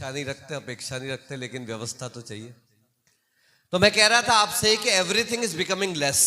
इच्छा नहीं रखते, अपेक्षा नहीं रखते, लेकिन व्यवस्था तो चाहिए। तो मैं कह रहा था आपसे कि एवरीथिंग इज बिकमिंग लेस,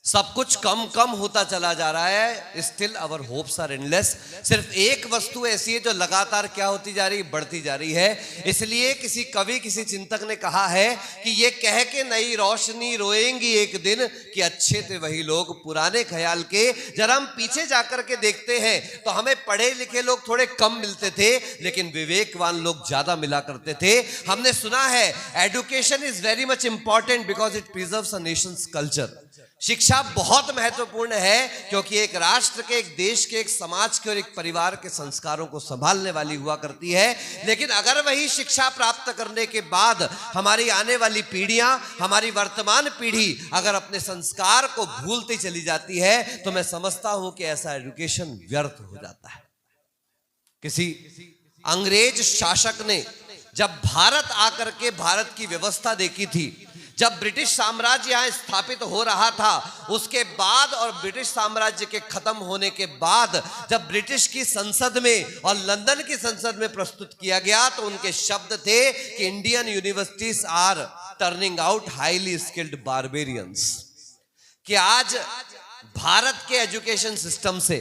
सब कुछ कम कम होता चला जा रहा है। Still our hopes are endless. सिर्फ एक वस्तु ऐसी है जो लगातार क्या होती जा रही, बढ़ती जा रही है। इसलिए किसी कवि, किसी चिंतक ने कहा है कि ये कह के नई रोशनी रोएंगी एक दिन कि अच्छे थे वही लोग पुराने ख्याल के। जरा हम पीछे जाकर के देखते हैं तो हमें पढ़े लिखे लोग थोड़े कम मिलते थे, लेकिन विवेकवान लोग ज्यादा मिला करते थे। हमने सुना है education is very much important because it preserves a Nations culture. शिक्षा बहुत महत्वपूर्ण है क्योंकि एक राष्ट्र के, एक देश के, एक समाज के और एक परिवार के संस्कारों को संभालने वाली हुआ करती है। लेकिन अगर वही शिक्षा प्राप्त करने के बाद हमारी आने वाली पीढ़ियां, हमारी वर्तमान पीढ़ी अगर अपने संस्कार को भूलती चली जाती है तो मैं समझता हूं कि ऐसा एजुकेशन व्यर्थ हो जाता है। किसी अंग्रेज शासक ने जब भारत आकर के भारत की व्यवस्था देखी थी, जब ब्रिटिश साम्राज्य यहां स्थापित हो रहा था, उसके बाद और ब्रिटिश साम्राज्य के खत्म होने के बाद जब ब्रिटिश की संसद में और लंदन की संसद में प्रस्तुत किया गया तो उनके शब्द थे कि Indian universities are turning out highly skilled barbarians. कि आज भारत के एजुकेशन सिस्टम से,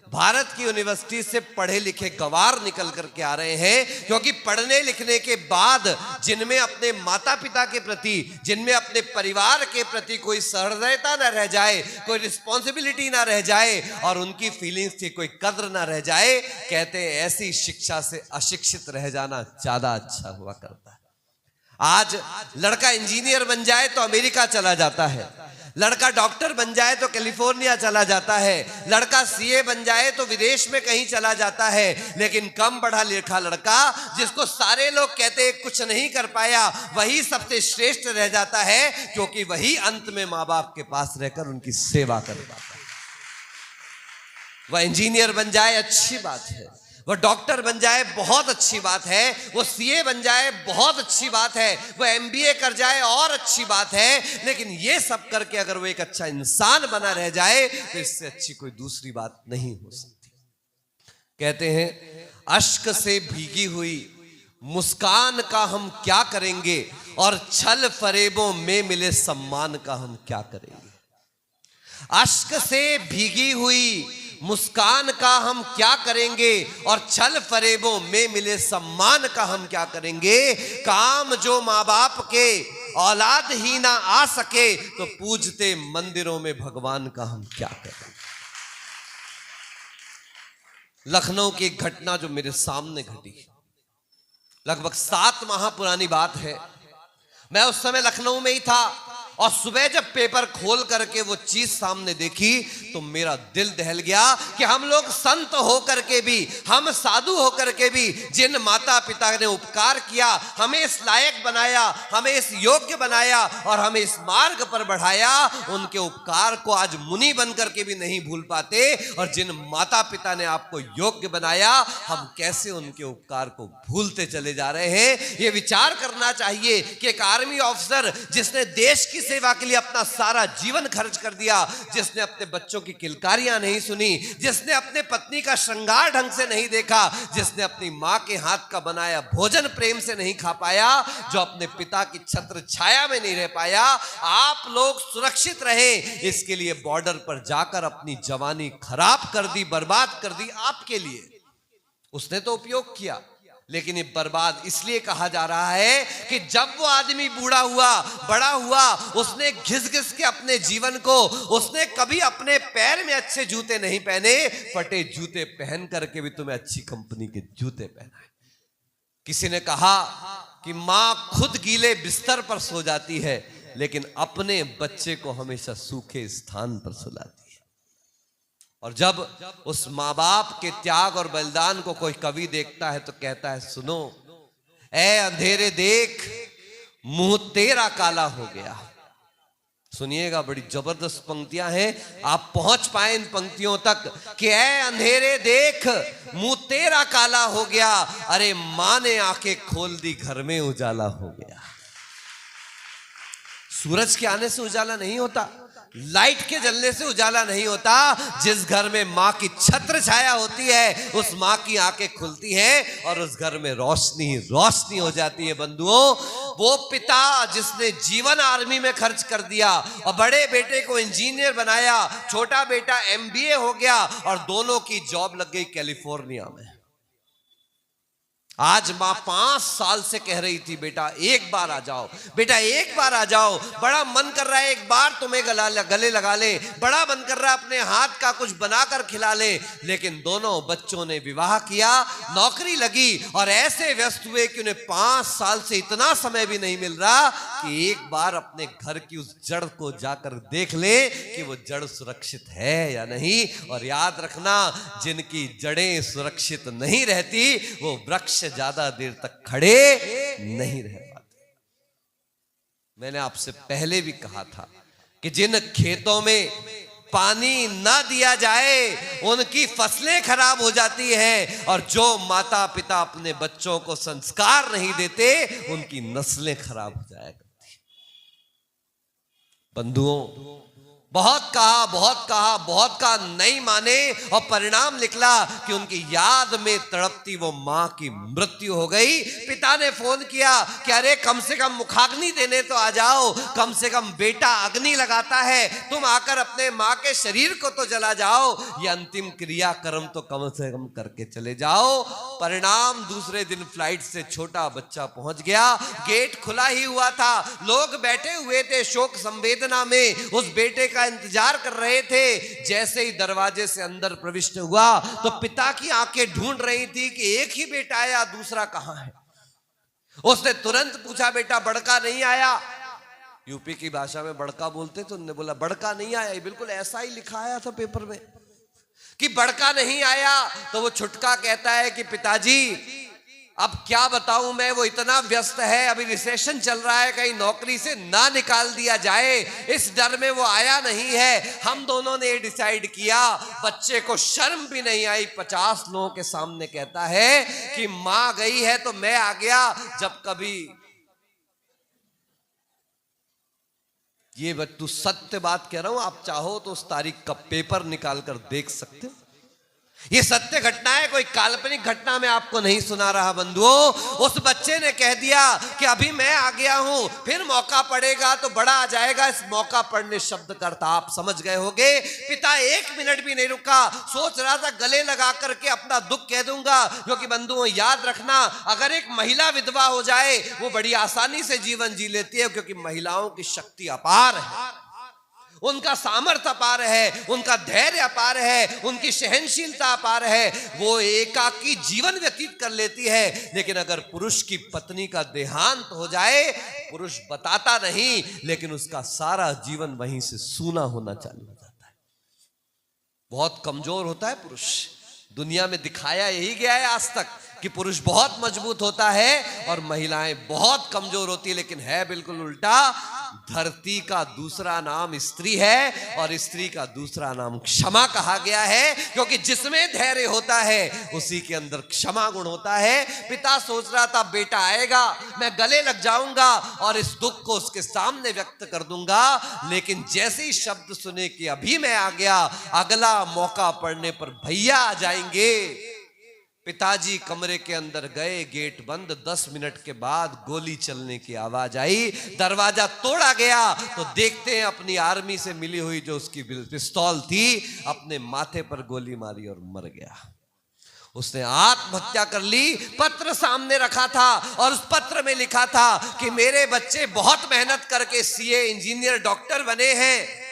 भारत की यूनिवर्सिटी से पढ़े लिखे गंवार निकल करके आ रहे हैं, क्योंकि पढ़ने लिखने के बाद जिनमें अपने माता पिता के प्रति, जिनमें अपने परिवार के प्रति कोई सहृदयता ना रह जाए, कोई रिस्पॉन्सिबिलिटी ना रह जाए और उनकी फीलिंग्स की कोई कद्र ना रह जाए, कहते हैं ऐसी शिक्षा से अशिक्षित रह जाना ज्यादा अच्छा हुआ करता है। आज लड़का इंजीनियर बन जाए तो अमेरिका चला जाता है, लड़का डॉक्टर बन जाए तो कैलिफोर्निया चला जाता है, लड़का सीए बन जाए तो विदेश में कहीं चला जाता है। लेकिन कम पढ़ा लिखा लड़का जिसको सारे लोग कहते हैं कुछ नहीं कर पाया, वही सबसे श्रेष्ठ रह जाता है, क्योंकि वही अंत में माँ बाप के पास रहकर उनकी सेवा कर पाता है। वह इंजीनियर बन जाए अच्छी बात है, वो डॉक्टर बन जाए बहुत अच्छी बात है, वो सीए बन जाए बहुत अच्छी बात है, वो एमबीए कर जाए और अच्छी बात है। लेकिन ये सब करके अगर वो एक अच्छा इंसान बना रह जाए तो इससे अच्छी कोई दूसरी बात नहीं हो सकती। कहते हैं अश्क से भीगी हुई मुस्कान का हम क्या करेंगे और छल फरेबों में मिले सम्मान का हम क्या करेंगे। अश्क से भीगी हुई मुस्कान का हम क्या करेंगे और छल फरेबों में मिले सम्मान का हम क्या करेंगे। काम जो माँ बाप के औलाद ही ना आ सके तो पूजते मंदिरों में भगवान का हम क्या करेंगे। लखनऊ की एक घटना जो मेरे सामने घटी, लगभग 7 माह पुरानी बात है। मैं उस समय लखनऊ में ही था और सुबह जब पेपर खोल करके वो चीज सामने देखी तो मेरा दिल दहल गया कि हम लोग संत होकर के भी, हम साधु होकर के भी, जिन माता पिता ने उपकार किया, हमें इस लायक बनाया, हमें इस योग्य बनाया और हमें इस मार्ग पर बढ़ाया, उनके उपकार को आज मुनि बन करके भी नहीं भूल पाते। और जिन माता पिता ने आपको योग्य बनाया, हम कैसे उनके उपकार को भूलते चले जा रहे हैं। ये विचार करना चाहिए कि एक आर्मी ऑफिसर जिसने देश की सेवा के लिए अपना सारा जीवन खर्च कर दिया, जिसने अपने बच्चों की किलकारियां नहीं सुनी, जिसने अपने पत्नी का श्रृंगार ढंग से नहीं देखा, जिसने अपनी मां के हाथ का बनाया भोजन प्रेम से नहीं खा पाया, जो अपने पिता की छत्र छाया में नहीं रह पाया, आप लोग सुरक्षित रहें इसके लिए बॉर्डर पर जाकर अपनी जवानी खराब कर दी, बर्बाद कर दी आपके लिए। उसने तो उपयोग किया, लेकिन ये बर्बाद इसलिए कहा जा रहा है कि जब वो आदमी बूढ़ा हुआ, बड़ा हुआ, उसने घिस घिस के अपने जीवन को, उसने कभी अपने पैर में अच्छे जूते नहीं पहने, फटे जूते पहन करके भी तुम्हें अच्छी कंपनी के जूते पहनाए। किसी ने कहा कि मां खुद गीले बिस्तर पर सो जाती है लेकिन अपने बच्चे को हमेशा सूखे स्थान पर सुलाती है। और जब उस माँ बाप के त्याग और बलिदान को कोई कवि देखता है तो कहता है सुनो ए अंधेरे देख मुंह तेरा काला हो गया। सुनिएगा, बड़ी जबरदस्त पंक्तियां हैं, आप पहुंच पाए इन पंक्तियों तक कि ए अंधेरे देख मुंह तेरा काला हो गया, अरे मां ने आंखें खोल दी घर में उजाला हो गया। सूरज के आने से उजाला नहीं होता, लाइट के जलने से उजाला नहीं होता। जिस घर में माँ की छत्र छाया होती है उस माँ की आंखें खुलती हैं और उस घर में रोशनी रोशनी हो जाती है। बंधुओं, वो पिता जिसने जीवन आर्मी में खर्च कर दिया और बड़े बेटे को इंजीनियर बनाया, छोटा बेटा MBA हो गया और दोनों की जॉब लग गई कैलिफोर्निया में। आज मां 5 साल से कह रही थी बेटा एक बार आ जाओ, बेटा एक बार आ जाओ, बड़ा मन कर रहा है एक बार तुम्हें गले लगा ले, बड़ा मन कर रहा है अपने हाथ का कुछ बनाकर खिला ले। लेकिन दोनों बच्चों ने विवाह किया, नौकरी लगी और ऐसे व्यस्त हुए कि उन्हें 5 साल से इतना समय भी नहीं मिल रहा कि एक बार अपने घर की उस जड़ को जाकर देख ले कि वो जड़ सुरक्षित है या नहीं। और याद रखना, जिनकी जड़ें सुरक्षित नहीं रहती वो वृक्ष ज्यादा देर तक खड़े नहीं रह पाते। मैंने आपसे पहले भी कहा था कि जिन खेतों में पानी ना दिया जाए उनकी फसलें खराब हो जाती हैं, और जो माता पिता अपने बच्चों को संस्कार नहीं देते उनकी नस्लें खराब हो जाया करती। बंधुओं, बहुत कहा नहीं माने और परिणाम निकला कि उनकी याद में तड़पती वो मां की मृत्यु हो गई। पिता ने फोन किया कि अरे कम से कम मुखाग्नि देने तो आ जाओ, कम से कम बेटा अग्नि लगाता है, तुम आकर अपने मां के शरीर को तो जला जाओ, ये अंतिम क्रियाक्रम तो कम से कम करके चले जाओ। परिणाम, दूसरे दिन फ्लाइट से छोटा बच्चा पहुंच गया, गेट खुला ही हुआ था, लोग बैठे हुए थे शोक संवेदना में, उस बेटे का इंतजार कर रहे थे। जैसे ही दरवाजे से अंदर प्रविष्ट हुआ तो पिता की आंखें ढूंढ रही थी कि एक ही बेटा आया, दूसरा कहां है। उसने तुरंत पूछा बेटा बड़का नहीं आया? यूपी की भाषा में बड़का बोलते, तो उन्होंने बोला बड़का नहीं आया। बिल्कुल ऐसा ही लिखा आया था पेपर में कि बड़का नहीं आया। तो वो छुटका कहता है कि पिताजी अब क्या बताऊं मैं, वो इतना व्यस्त है, अभी रिसेशन चल रहा है, कहीं नौकरी से ना निकाल दिया जाए, इस डर में वो आया नहीं है। हम दोनों ने डिसाइड किया, बच्चे को शर्म भी नहीं आई, 50 लोगों के सामने कहता है कि मां गई है तो मैं आ गया। जब कभी ये तू सत्य बात कह रहा हूं, आप चाहो तो उस तारीख का पेपर निकाल कर देख सकते हो। ये सत्य घटना है, कोई काल्पनिक घटना में आपको नहीं सुना रहा। बंधुओं, उस बच्चे ने कह दिया कि अभी मैं आ गया हूं, फिर मौका पड़ेगा तो बड़ा आ जाएगा। इस मौका पड़ने शब्द का अर्थ आप समझ गए होंगे। पिता 1 मिनट भी नहीं रुका, सोच रहा था गले लगा करके अपना दुख कह दूंगा, क्योंकि बंधुओं याद रखना, अगर एक महिला विधवा हो जाए वो बड़ी आसानी से जीवन जी लेती है, क्योंकि महिलाओं की शक्ति अपार है, उनका सामर्थ्य अपार है, उनका धैर्य अपार है, उनकी सहनशीलता अपार है, वो एकाकी जीवन व्यतीत कर लेती है। लेकिन अगर पुरुष की पत्नी का देहांत हो जाए, पुरुष बताता नहीं, लेकिन उसका सारा जीवन वहीं से सूना होना चालू हो जाता है। बहुत कमजोर होता है पुरुष। दुनिया में दिखाया यही गया है आज तक कि पुरुष बहुत मजबूत होता है और महिलाएं बहुत कमजोर होती है, लेकिन है बिल्कुल उल्टा। धरती का दूसरा नाम स्त्री है और स्त्री का दूसरा नाम क्षमा कहा गया है, क्योंकि जिसमें धैर्य होता है उसी के अंदर क्षमा गुण होता है। पिता सोच रहा था बेटा आएगा, मैं गले लग जाऊंगा और इस दुख को उसके सामने व्यक्त कर दूंगा, लेकिन जैसे ही शब्द सुने कि अभी मैं आ गया, अगला मौका पड़ने पर भैया आ जाएंगे। पिताजी कमरे के अंदर गए, गेट बंद। 10 मिनट के बाद गोली चलने की आवाज आई, दरवाजा तोड़ा गया तो देखते हैं अपनी आर्मी से मिली हुई जो उसकी पिस्तौल थी, अपने माथे पर गोली मारी और मर गया। उसने आत्महत्या कर ली। पत्र सामने रखा था और उस पत्र में लिखा था कि मेरे बच्चे बहुत मेहनत करके सीए, इंजीनियर, डॉक्टर बने हैं,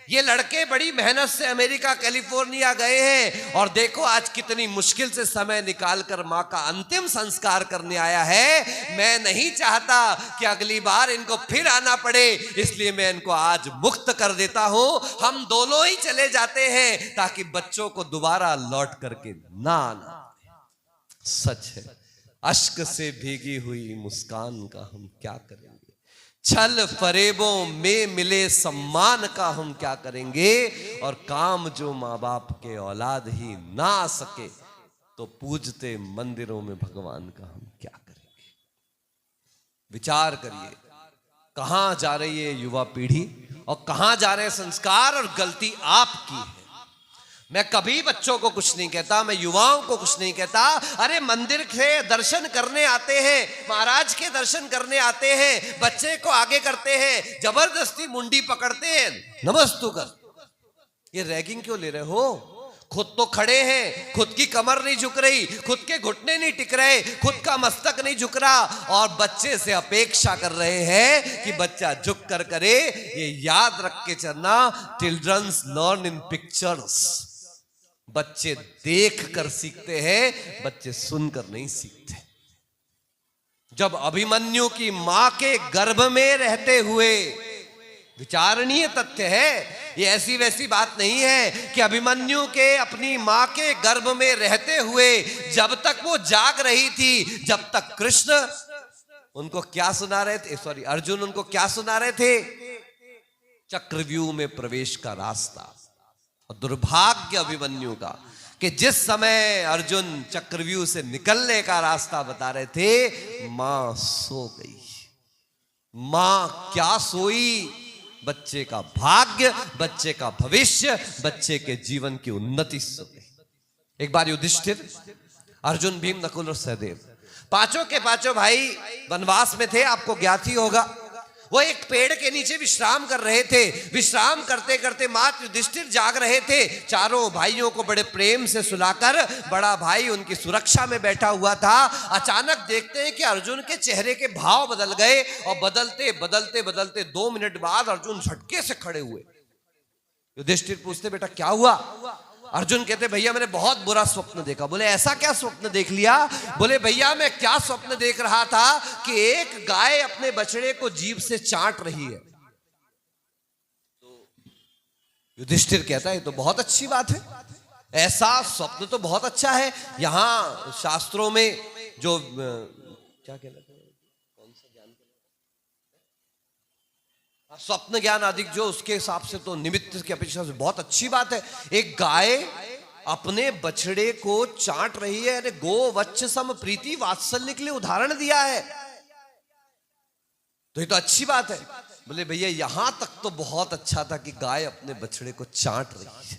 ये लड़के बड़ी मेहनत से अमेरिका, कैलिफोर्निया गए हैं, और देखो आज कितनी मुश्किल से समय निकालकर मां का अंतिम संस्कार करने आया है। मैं नहीं चाहता कि अगली बार इनको फिर आना पड़े, इसलिए मैं इनको आज मुक्त कर देता हूं। हम दोनों ही चले जाते हैं ताकि बच्चों को दोबारा लौट करके ना आना। सच है, अश्क से भीगी हुई मुस्कान का हम क्या करेंगे, छल फरेबों में मिले सम्मान का हम क्या करेंगे, और काम जो माँ बाप के औलाद ही ना आ सके तो पूजते मंदिरों में भगवान का हम क्या करेंगे। विचार करिए, कहां जा रही है युवा पीढ़ी और कहां जा रहे हैं संस्कार, और गलती आपकी है। मैं कभी बच्चों को कुछ नहीं कहता, मैं युवाओं को कुछ नहीं कहता। अरे मंदिर के दर्शन करने आते हैं, महाराज के दर्शन करने आते हैं, बच्चे को आगे करते हैं, जबरदस्ती मुंडी पकड़ते हैं, नमस्तु कर। ये रैगिंग क्यों ले रहे हो? खुद तो खड़े हैं, खुद की कमर नहीं झुक रही, खुद के घुटने नहीं टिक रहे, खुद का मस्तक नहीं झुक रहा, और बच्चे से अपेक्षा कर रहे हैं कि बच्चा झुक कर करे। ये याद रख के चलना, चिल्ड्रंस लर्न इन पिक्चर्स। बच्चे देख कर सीखते हैं, बच्चे सुनकर नहीं सीखते। जब अभिमन्यु की मां के गर्भ में रहते हुए, विचारणीय तथ्य है, ये ऐसी वैसी बात नहीं है कि अभिमन्यु के अपनी मां के गर्भ में रहते हुए जब तक वो जाग रही थी, जब तक कृष्ण उनको क्या सुना रहे थे, सॉरी अर्जुन उनको क्या सुना रहे थे? चक्रव्यूह में प्रवेश का रास्ता। और दुर्भाग्य अभिमन्यु का कि जिस समय अर्जुन चक्रव्यूह से निकलने का रास्ता बता रहे थे, मां सो गई। मां क्या सोई? बच्चे का भाग्य, बच्चे का भविष्य, बच्चे के जीवन की उन्नति सो गई। एक बार युधिष्ठिर, अर्जुन, भीम, नकुल और सहदेव, पांचों के पांचों भाई वनवास में थे, आपको ज्ञात ही होगा। वो एक पेड़ के नीचे विश्राम कर रहे थे। विश्राम करते करते मात्र युधिष्ठिर जाग रहे थे। चारों भाइयों को बड़े प्रेम से सुलाकर बड़ा भाई उनकी सुरक्षा में बैठा हुआ था। अचानक देखते हैं कि अर्जुन के चेहरे के भाव बदल गए, और बदलते बदलते बदलते 2 मिनट बाद अर्जुन झटके से खड़े हुए। युधिष्ठिर पूछते, बेटा क्या हुआ? अर्जुन कहते, भैया मैंने बहुत बुरा स्वप्न देखा। बोले ऐसा क्या स्वप्न देख लिया? बोले भैया मैं क्या स्वप्न देख रहा था कि एक गाय अपने बछड़े को जीभ से चाट रही है। युधिष्ठिर कहता है ये तो बहुत अच्छी बात है, ऐसा स्वप्न तो बहुत अच्छा है। यहां शास्त्रों में जो क्या कहते हैं, कौन सा ज्ञान, स्वप्न ज्ञान आदि, जो उसके हिसाब से तो निमित्त की अपेक्षा से बहुत अच्छी बात है। एक गाय अपने बछड़े को चाट रही है, यानी गो वच्छ सम प्रीति वात्सल्य के लिए उदाहरण दिया है, तो ये तो अच्छी बात है। बोले भैया यहां तक तो बहुत अच्छा था कि गाय अपने बछड़े को चाट रही है,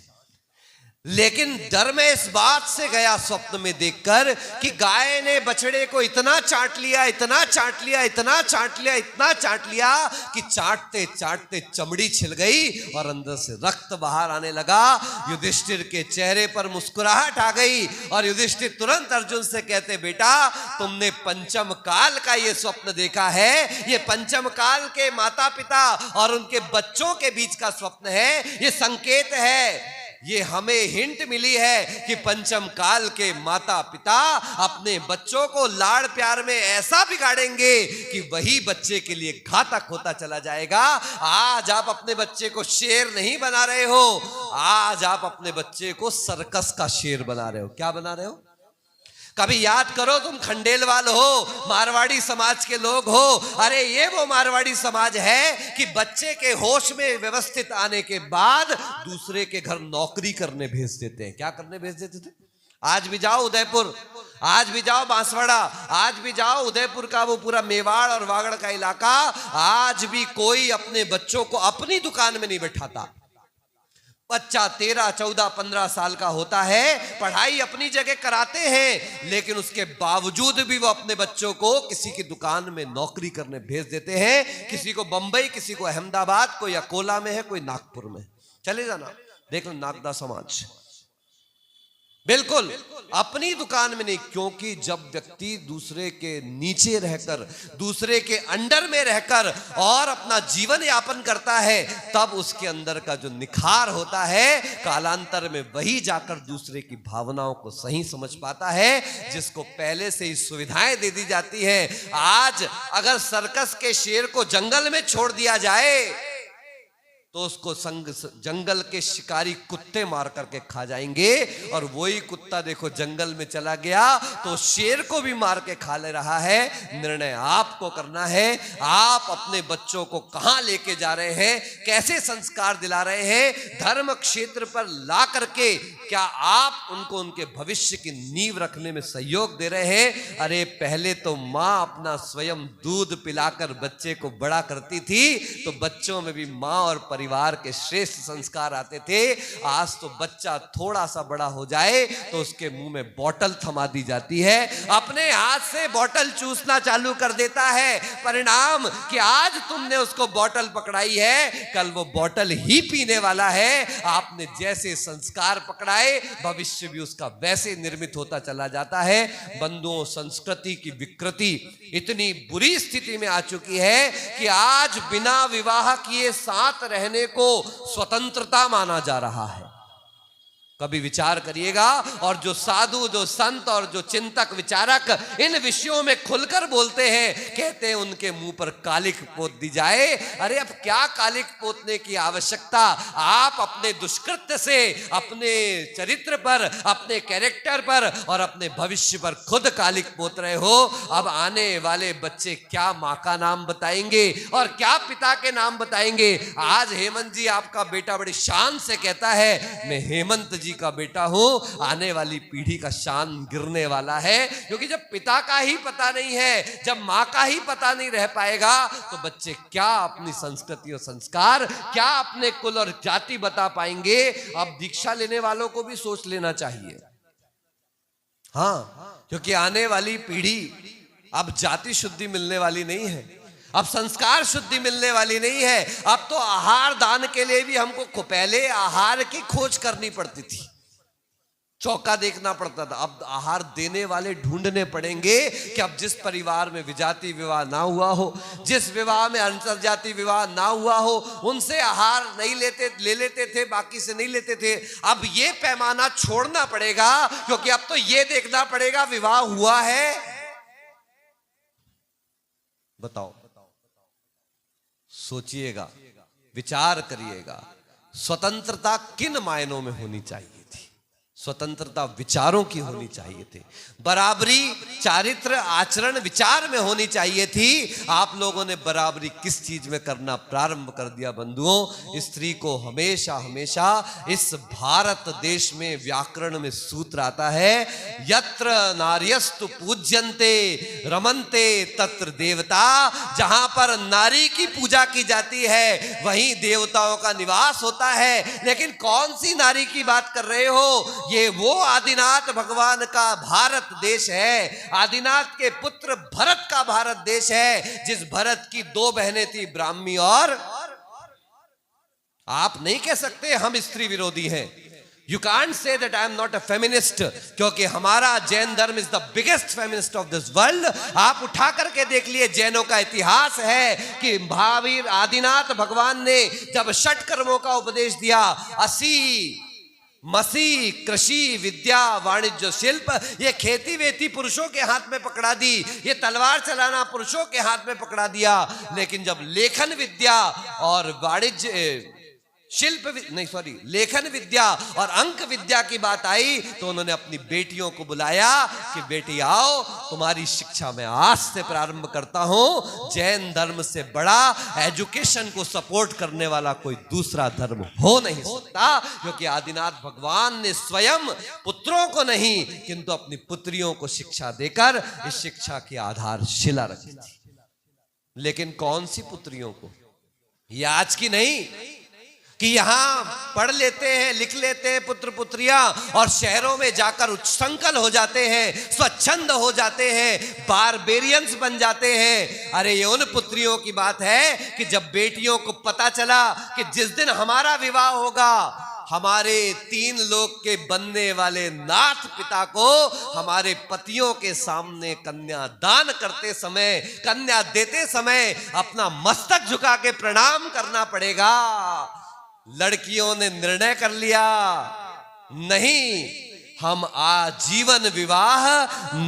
लेकिन डर में इस बात से गया स्वप्न में देखकर कि गाय ने बछड़े को इतना चाट लिया, इतना चाट लिया, इतना चाट लिया, इतना चाट लिया कि चाटते चाटते चमड़ी छिल गई और अंदर से रक्त बाहर आने लगा। युधिष्ठिर के चेहरे पर मुस्कुराहट आ गई और युधिष्ठिर तुरंत अर्जुन से कहते, बेटा तुमने पंचम काल का ये स्वप्न देखा है, ये पंचम काल के माता पिता और उनके बच्चों के बीच का स्वप्न है। ये संकेत है, ये हमें हिंट मिली है कि पंचम काल के माता पिता अपने बच्चों को लाड़ प्यार में ऐसा बिगाड़ेंगे कि वही बच्चे के लिए घातक होता चला जाएगा। आज आप अपने बच्चे को शेर नहीं बना रहे हो, आज आप अपने बच्चे को सर्कस का शेर बना रहे हो। क्या बना रहे हो? कभी याद करो, तुम खंडेलवाल हो, मारवाड़ी समाज के लोग हो। अरे ये वो मारवाड़ी समाज है कि बच्चे के होश में व्यवस्थित आने के बाद दूसरे के घर नौकरी करने भेज देते हैं। क्या करने भेज देते थे? आज भी जाओ उदयपुर, आज भी जाओ बांसवाड़ा, आज भी जाओ उदयपुर का वो पूरा मेवाड़ और वागड़ का इलाका, आज भी कोई अपने बच्चों को अपनी दुकान में नहीं बैठाता। बच्चा 13, 14, 15 साल का होता है, पढ़ाई अपनी जगह कराते हैं, लेकिन उसके बावजूद भी वो अपने बच्चों को किसी की दुकान में नौकरी करने भेज देते हैं। किसी को बंबई, किसी को अहमदाबाद, कोई अकोला में है, कोई नागपुर में। चले जाना, देख लो नागदा समाज, बिल्कुल अपनी दुकान में नहीं। क्योंकि जब व्यक्ति दूसरे के नीचे रहकर, दूसरे के अंडर में रहकर और अपना जीवन यापन करता है, तब उसके अंदर का जो निखार होता है, कालांतर में वही जाकर दूसरे की भावनाओं को सही समझ पाता है, जिसको पहले से ही सुविधाएं दे दी जाती है। आज अगर सर्कस के शेर को जंगल में छोड़ दिया जाए तो उसको जंगल के शिकारी कुत्ते मार करके खा जाएंगे, और वही कुत्ता देखो जंगल में चला गया तो शेर को भी मार के खा ले रहा है। निर्णय आपको करना है, आप अपने बच्चों को कहां लेके जा रहे हैं, कैसे संस्कार दिला रहे हैं। धर्म क्षेत्र पर ला करके क्या आप उनको उनके भविष्य की नींव रखने में सहयोग दे रहे हैं? अरे पहले तो माँ अपना स्वयं दूध पिलाकर बच्चे को बड़ा करती थी, तो बच्चों में भी माँ और परिवार के श्रेष्ठ संस्कार आते थे। आज तो बच्चा थोड़ा सा बड़ा हो जाए तो उसके मुंह में बोतल थमा दी जाती है, अपने हाथ से बोतल चूसना चालू कर देता है। परिणाम कि आज तुमने उसको बोतल पकड़ाई है, कल वो बोतल ही पीने वाला है। आपने जैसे संस्कार पकड़ाए भविष्य भी उसका वैसे निर्मित होता चला जाता है। बंधुओं, संस्कृति की विकृति इतनी बुरी स्थिति में आ चुकी है कि आज बिना विवाह किए साथ रहने को स्वतंत्रता माना जा रहा है। कभी विचार करिएगा। और जो साधु, जो संत और जो चिंतक विचारक इन विषयों में खुलकर बोलते हैं, कहते हैं उनके मुंह पर कालिक पोत दी जाए। अरे अब क्या कालिक पोतने की आवश्यकता? आप अपने दुष्कृत्य से, अपने चरित्र पर, अपने कैरेक्टर पर और अपने भविष्य पर खुद कालिक पोत रहे हो। अब आने वाले बच्चे क्या माँ का नाम बताएंगे और क्या पिता के नाम बताएंगे? आज हेमंत जी आपका बेटा बड़ी शान से कहता है मैं हेमंत जी का बेटा हूं। आने वाली पीढ़ी का शान गिरने वाला है, क्योंकि जब पिता का ही पता नहीं है, जब मां का ही पता नहीं रह पाएगा, तो बच्चे क्या अपनी संस्कृति और संस्कार, क्या अपने कुल और जाति बता पाएंगे? अब दीक्षा लेने वालों को भी सोच लेना चाहिए। हाँ, क्योंकि आने वाली पीढ़ी अब जाति शुद्धि मिलने वाली नहीं है, अब संस्कार शुद्धि मिलने वाली नहीं है। अब तो आहार दान के लिए भी हमको पहले आहार की खोज करनी पड़ती थी, चौका देखना पड़ता था। अब आहार देने वाले ढूंढने पड़ेंगे कि अब जिस परिवार में विजाति विवाह ना हुआ हो, जिस विवाह में अंतरजाति विवाह ना हुआ हो, उनसे आहार नहीं ले लेते थे, बाकी से नहीं लेते थे। अब ये पैमाना छोड़ना पड़ेगा, क्योंकि अब तो ये देखना पड़ेगा विवाह हुआ है। बताओ, सोचिएगा, विचार करिएगा, स्वतंत्रता किन मायनों में होनी चाहिए थी? स्वतंत्रता विचारों की होनी चाहिए थी, बराबरी चारित्र आचरण विचार में होनी चाहिए थी। आप लोगों ने बराबरी किस चीज में करना प्रारंभ कर दिया? बंधुओं, स्त्री को हमेशा हमेशा इस भारत देश में व्याकरण में सूत्र आता है, यत्र नार्यस्तु पूज्यन्ते रमन्ते तत्र देवता। जहां पर नारी की पूजा की जाती है वहीं देवताओं का निवास होता है। लेकिन कौन सी नारी की बात कर रहे हो? ये वो आदिनाथ भगवान का भारत देश है, आदिनाथ के पुत्र भरत का भारत देश है, जिस भरत की 2 बहनें थी, ब्राह्मी और। आप नहीं कह सकते हम स्त्री विरोधी हैं। You can't say that I am not a feminist, क्योंकि हमारा जैन धर्म is the biggest feminist of this world. आप उठा करके देख लिए, जैनों का इतिहास है कि महावीर आदिनाथ भगवान ने जब षट कर्मों का उपदेश दिया, असी मसी कृषि विद्या वाणिज्य शिल्प, ये खेती वेती पुरुषों के हाथ में पकड़ा दी, ये तलवार चलाना पुरुषों के हाथ में पकड़ा दिया। लेकिन जब लेखन विद्या और वाणिज्य लेखन विद्या और अंक विद्या की बात आई, तो उन्होंने अपनी बेटियों को बुलाया कि बेटी आओ, तुम्हारी शिक्षा मैं आज से प्रारंभ करता हूं। जैन धर्म से बड़ा एजुकेशन को सपोर्ट करने वाला कोई दूसरा धर्म हो नहीं सकता, क्योंकि आदिनाथ भगवान ने स्वयं पुत्रों को नहीं किंतु अपनी पुत्रियों को शिक्षा देकर इस शिक्षा की आधारशिला रखी थी। लेकिन कौन सी पुत्रियों को? ये आज की नहीं कि यहां पढ़ लेते हैं, लिख लेते हैं पुत्र पुत्रियां और शहरों में जाकर उच्चसंकल हो जाते हैं, स्वच्छंद हो जाते हैं, बारबेरियंस बन जाते हैं। अरे ये उन पुत्रियों की बात है कि जब बेटियों को पता चला कि जिस दिन हमारा विवाह होगा, हमारे 3 लोक के बनने वाले नाथ पिता को हमारे पतियों के सामने कन्या दान करते समय, कन्या देते समय अपना मस्तक झुका के प्रणाम करना पड़ेगा। लड़कियों ने निर्णय कर लिया, नहीं, हम आजीवन विवाह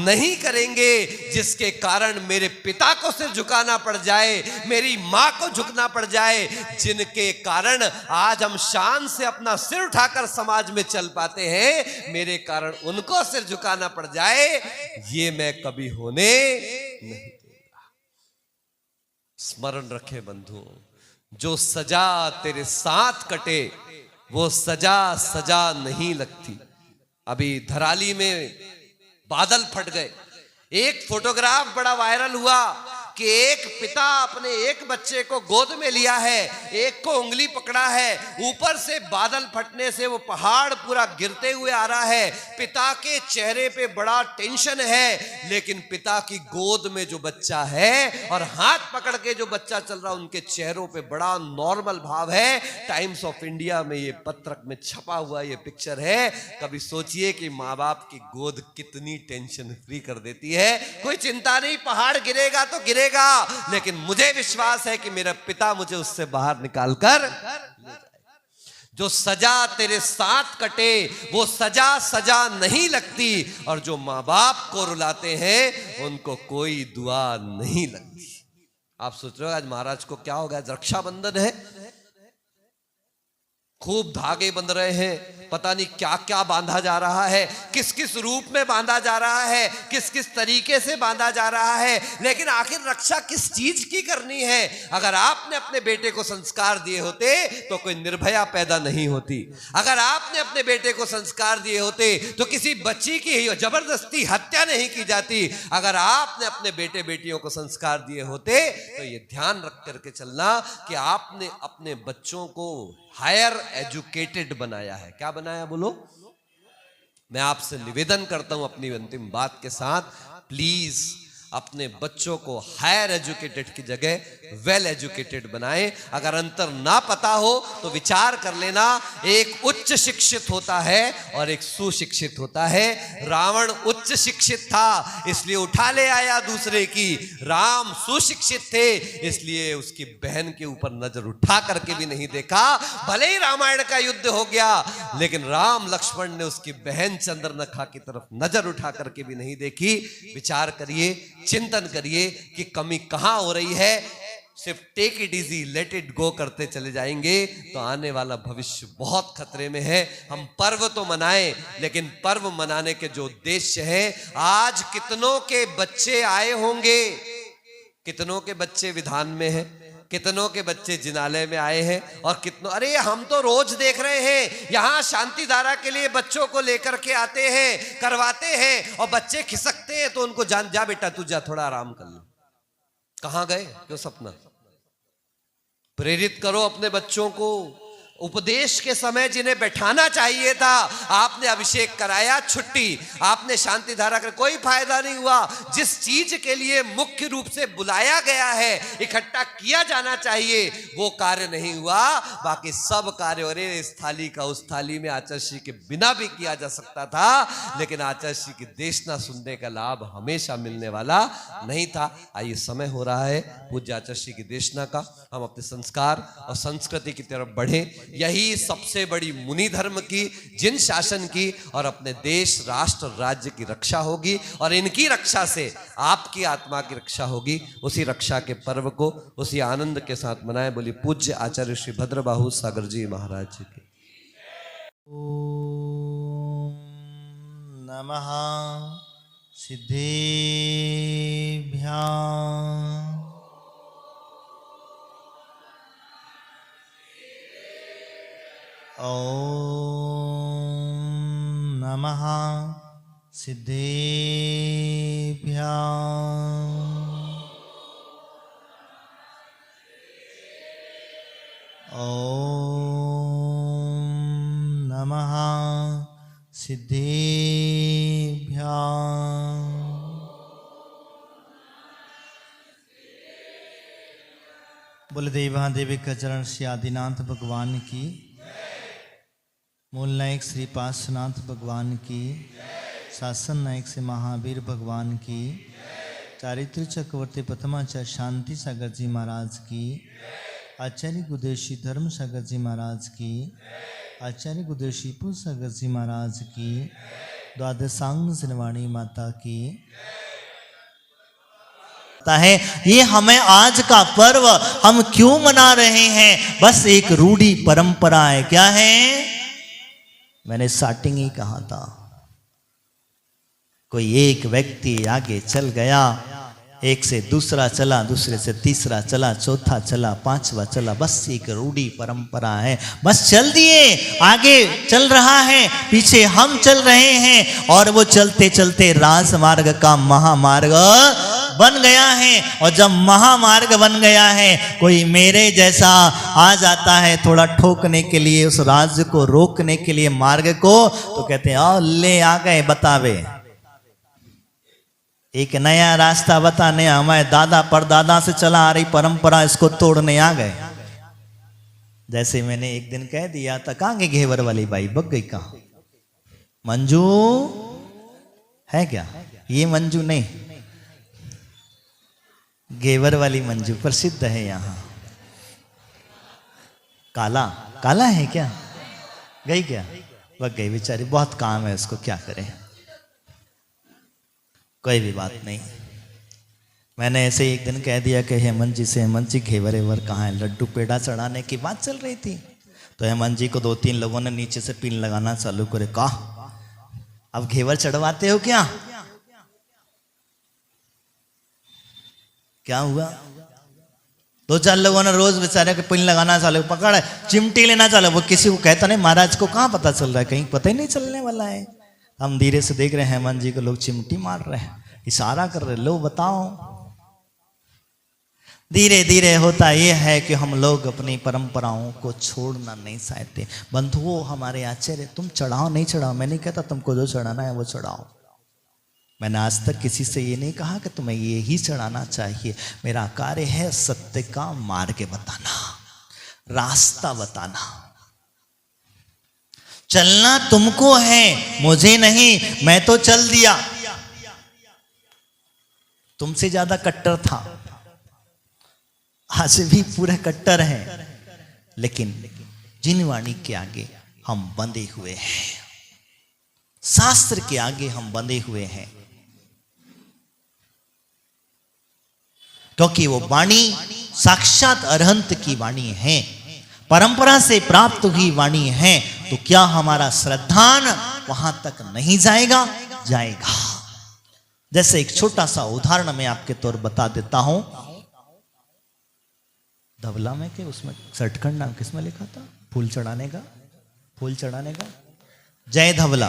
नहीं करेंगे जिसके कारण मेरे पिता को सिर झुकाना पड़ जाए, मेरी मां को झुकना पड़ जाए, जिनके कारण आज हम शान से अपना सिर उठाकर समाज में चल पाते हैं, मेरे कारण उनको सिर झुकाना पड़ जाए, ये मैं कभी होने नहीं दूंगा। स्मरण रखे बंधुओं, जो सजा तेरे साथ कटे वो सजा सजा नहीं लगती। अभी धराली में बादल फट गए, एक फोटोग्राफ बड़ा वायरल हुआ कि एक पिता अपने एक बच्चे को गोद में लिया है, एक को उंगली पकड़ा है, ऊपर से बादल फटने से वो पहाड़ पूरा गिरते हुए आ रहा है। पिता के चेहरे पे बड़ा टेंशन है, लेकिन पिता की गोद में जो बच्चा है और हाथ पकड़ के जो बच्चा चल रहा है, उनके चेहरों पे बड़ा नॉर्मल भाव है। टाइम्स ऑफ इंडिया में ये पत्रक में छपा हुआ ये पिक्चर है। कभी सोचिए कि माँ बाप की गोद कितनी टेंशन फ्री कर देती है। कोई चिंता नहीं, पहाड़ गिरेगा तो गिरेगा, लेकिन मुझे विश्वास है कि मेरा पिता मुझे उससे बाहर निकाल कर ले जाएगा। जो सजा तेरे साथ कटे वो सजा सजा नहीं लगती, और जो माँ बाप को रुलाते हैं उनको कोई दुआ नहीं लगती। आप सोच रहे हो आज महाराज को क्या हो गया? रक्षाबंधन है, खूब धागे बंध रहे हैं, पता नहीं क्या क्या बांधा जा रहा है, किस किस रूप में बांधा जा रहा है, किस किस तरीके से बांधा जा रहा है, लेकिन आखिर रक्षा किस चीज की करनी है? अगर आपने अपने बेटे को संस्कार दिए होते तो कोई निर्भया पैदा नहीं होती। अगर आपने अपने बेटे को संस्कार दिए होते तो किसी बच्ची की जबरदस्ती हत्या नहीं की जाती। अगर आपने अपने बेटे बेटियों को संस्कार दिए होते तो ये ध्यान रख करके चलना कि आपने अपने बच्चों को हायर एजुकेटेड बनाया है। क्या बनाया बोलो? मैं आपसे निवेदन करता हूं अपनी अंतिम बात के साथ, प्लीज अपने बच्चों को हायर एजुकेटेड की जगह वेल एजुकेटेड बनाएं। अगर अंतर ना पता हो तो विचार कर लेना, एक उच्च शिक्षित होता है और एक सुशिक्षित होता है। रावण उच्च शिक्षित था इसलिए उठा ले आया दूसरे की, राम सुशिक्षित थे इसलिए उसकी बहन के ऊपर नजर उठा करके भी नहीं देखा। भले ही रामायण का युद्ध हो गया, लेकिन राम लक्ष्मण ने उसकी बहन चंद्रनखा की तरफ नजर उठा करके भी नहीं देखी। विचार करिए, चिंतन करिए कि कमी कहां हो रही है। सिर्फ take it easy, let it go करते चले जाएंगे तो आने वाला भविष्य बहुत खतरे में है। हम पर्व तो मनाएं, लेकिन पर्व मनाने के जो उद्देश्य है, आज कितनों के बच्चे आए होंगे, कितनों के बच्चे विधान में हैं, कितनों के बच्चे जिनालय में आए हैं, और कितनों, अरे हम तो रोज देख रहे हैं यहां शांति धारा के लिए बच्चों को लेकर के आते हैं, करवाते हैं, और बच्चे खिसकते हैं तो उनको जान, जा बेटा तू जा थोड़ा आराम कर लो। कहां गए? क्यों सपना? प्रेरित करो अपने बच्चों को। उपदेश के समय जिन्हें बैठाना चाहिए था, आपने अभिषेक कराया, छुट्टी, आपने शांति धारा कर, कोई फायदा नहीं हुआ। जिस चीज के लिए मुख्य रूप से बुलाया गया है, इकट्ठा किया जाना चाहिए, वो कार्य नहीं हुआ। बाकी सब कार्य, अरे इस थाली का उस थाली में आचार्य श्री के बिना भी किया जा सकता था, लेकिन आचार्य श्री की देशना सुनने का लाभ हमेशा मिलने वाला नहीं था। आइए समय हो रहा है पूज्य आचार्य श्री की देशना का, हम अपने संस्कार और संस्कृति की तरफ बढ़े। यही सबसे बड़ी मुनि धर्म की, जिन शासन की और अपने देश राष्ट्र राज्य की रक्षा होगी, और इनकी रक्षा से आपकी आत्मा की रक्षा होगी। उसी रक्षा के पर्व को उसी आनंद के साथ मनाएं। बोली पूज्य आचार्य श्री भद्रबाहु सागर जी महाराज जी की। ओम नमः सिद्धेभ्यां ओम नमः सिद्धेभ्यां ओम नमः सिद्धेभ्यां। बोले देवा देवी का चरण श्री आदिनाथ भगवान की, मूल नायक श्री पार्श्वनाथ भगवान की, शासन नायक से महावीर भगवान की, चारित्र चक्रवर्ती प्रथमाचार्य शांति सागर जी महाराज की, आचार्य गुदेशी धर्म सागर जी महाराज की, आचार्य गुदेशी पुर सागर जी महाराज की, द्वादशांग जिनवाणी माता की है। ये हमें आज का पर्व हम क्यों मना रहे हैं? बस एक रूढ़ी परंपरा है। क्या है? मैंने स्टार्टिंग ही कहा था, कोई एक व्यक्ति आगे चल गया, एक से दूसरा चला, दूसरे से तीसरा चला, चौथा चला, पांचवा चला, बस एक रूढ़ी परंपरा है। बस चल दिए, आगे चल रहा है, पीछे हम चल रहे हैं, और वो चलते चलते राजमार्ग का महामार्ग बन गया है, और जब महामार्ग बन गया है, कोई मेरे जैसा आ जाता है थोड़ा ठोकने के लिए, उस राज्य को रोकने के लिए मार्ग को, तो कहते हैं आओ ले आ गए बतावे, एक नया रास्ता बताने, हमारे दादा परदादा से चला आ रही परंपरा इसको तोड़ने आ गए। जैसे मैंने एक दिन कह दिया था, कहाँ गई घेवर वाली बाई, बग गई कहाँ? मंजू है क्या? ये मंजू नहीं, घेवर वाली मंजू प्रसिद्ध है यहाँ। काला काला है क्या? गई क्या? बग गई बेचारी, बहुत काम है उसको, क्या करें। कोई भी बात नहीं। मैंने ऐसे एक दिन कह दिया कि हेमंत जी से, हेमंत जी घेवर एवर कहाँ है? लड्डू पेड़ा चढ़ाने की बात चल रही थी, तो हेमंत जी को 2-3 लोगों ने नीचे से पिन लगाना चालू करे, कहा अब घेवर चढ़वाते हो क्या? क्या हुआ? 2-4 लोगों ने रोज बेचारे के पिन लगाना चालू, पकड़ चिमटी लेना चालू। वो किसी को कहता नहीं, महाराज को कहाँ पता चल रहा है, कहीं पता ही नहीं चलने वाला है। हम धीरे से देख रहे हैं हेमंत जी को लोग चिमटी मार रहे हैं, इशारा कर रहे, लो बताओ। धीरे धीरे होता यह है कि हम लोग अपनी परंपराओं को छोड़ना नहीं चाहते। बंधुओं, हमारे आचार्य, तुम चढ़ाओ नहीं चढ़ाओ, मैं नहीं कहता तुमको जो चढ़ाना है वो चढ़ाओ। मैंने आज तक किसी से ये नहीं कहा कि तुम्हें ये ही चढ़ाना चाहिए। मेरा कार्य है सत्य का मार्ग बताना, रास्ता बताना। चलना तुमको है, मुझे नहीं, मैं तो चल दिया। तुमसे ज्यादा कट्टर था, आज भी पूरे कट्टर हैं, लेकिन जिनवाणी के आगे हम बंधे हुए हैं, शास्त्र के आगे हम बंधे हुए हैं, क्योंकि वो वाणी साक्षात अरहंत की वाणी है, परंपरा से प्राप्त हुई वाणी है। तो क्या हमारा श्रद्धान वहां तक नहीं जाएगा? जाएगा। जैसे एक छोटा सा उदाहरण मैं आपके तौर बता देता हूं। धवला में के उसमें सटखंड नाम किसमें लिखा था? फूल चढ़ाने का, फूल चढ़ाने का जय धवला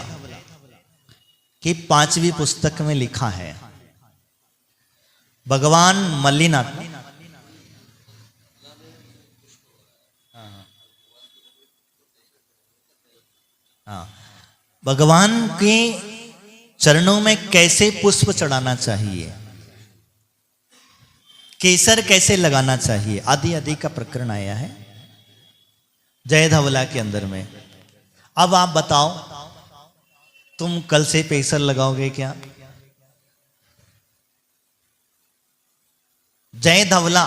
की 5वीं पुस्तक में लिखा है। भगवान मल्लीनाथ, हाँ, भगवान के चरणों में कैसे पुष्प चढ़ाना चाहिए, केसर कैसे लगाना चाहिए, आदि आदि का प्रकरण आया है जय धवला के अंदर में। अब आप बताओ, तुम कल से केसर लगाओगे क्या? जय धवला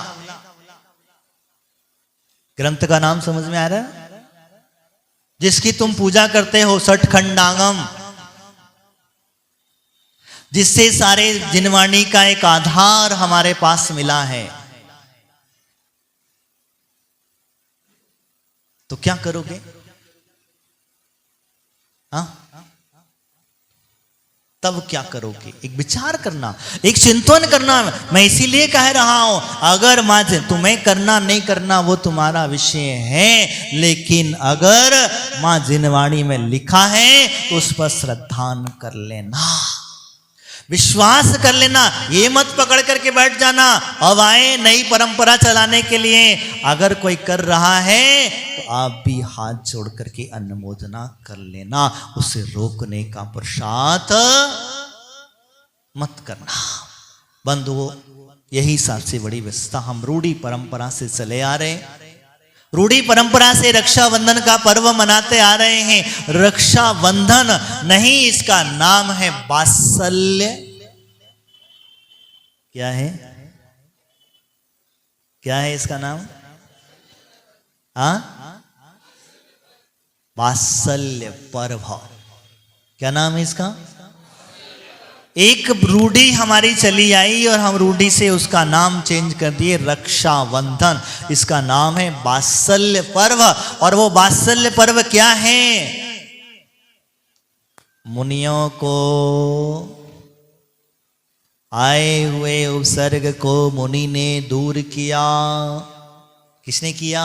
ग्रंथ का नाम समझ में आ रहा है, जिसकी तुम पूजा करते हो, सठखंडांगम, जिससे सारे जिनवाणी का एक आधार हमारे पास मिला है। तो क्या करोगे? हाँ, तब क्या करोगे? एक विचार करना, एक चिंतन करना। मैं इसीलिए कह रहा हूं, अगर मां तुम्हें करना नहीं करना वो तुम्हारा विषय है, लेकिन अगर मां जिनवाणी में लिखा है तो उस पर श्रद्धान कर लेना, विश्वास कर लेना। ये मत पकड़ करके बैठ जाना अब आए नई परंपरा चलाने के लिए। अगर कोई कर रहा है तो आप भी हाथ जोड़ करके अनुमोदना कर लेना, उसे रोकने का प्रसाद मत करना। बंधुओं, यही सबसे बड़ी व्यवस्था। हम रूढ़ी परंपरा से चले आ रहे हैं, रूढ़ी परंपरा से रक्षाबंधन का पर्व मनाते आ रहे हैं। रक्षाबंधन नहीं, इसका नाम है वात्सल्य। क्या है? क्या है इसका नाम? हाँ, वात्सल्य पर्व। क्या नाम है इसका? एक रूढ़ी हमारी चली आई और हम रूढ़ी से उसका नाम चेंज कर दिए, रक्षाबंधन। इसका नाम है वात्सल्य पर्व। और वो वात्सल्य पर्व क्या है? मुनियों को आए हुए उपसर्ग को मुनि ने दूर किया। किसने किया?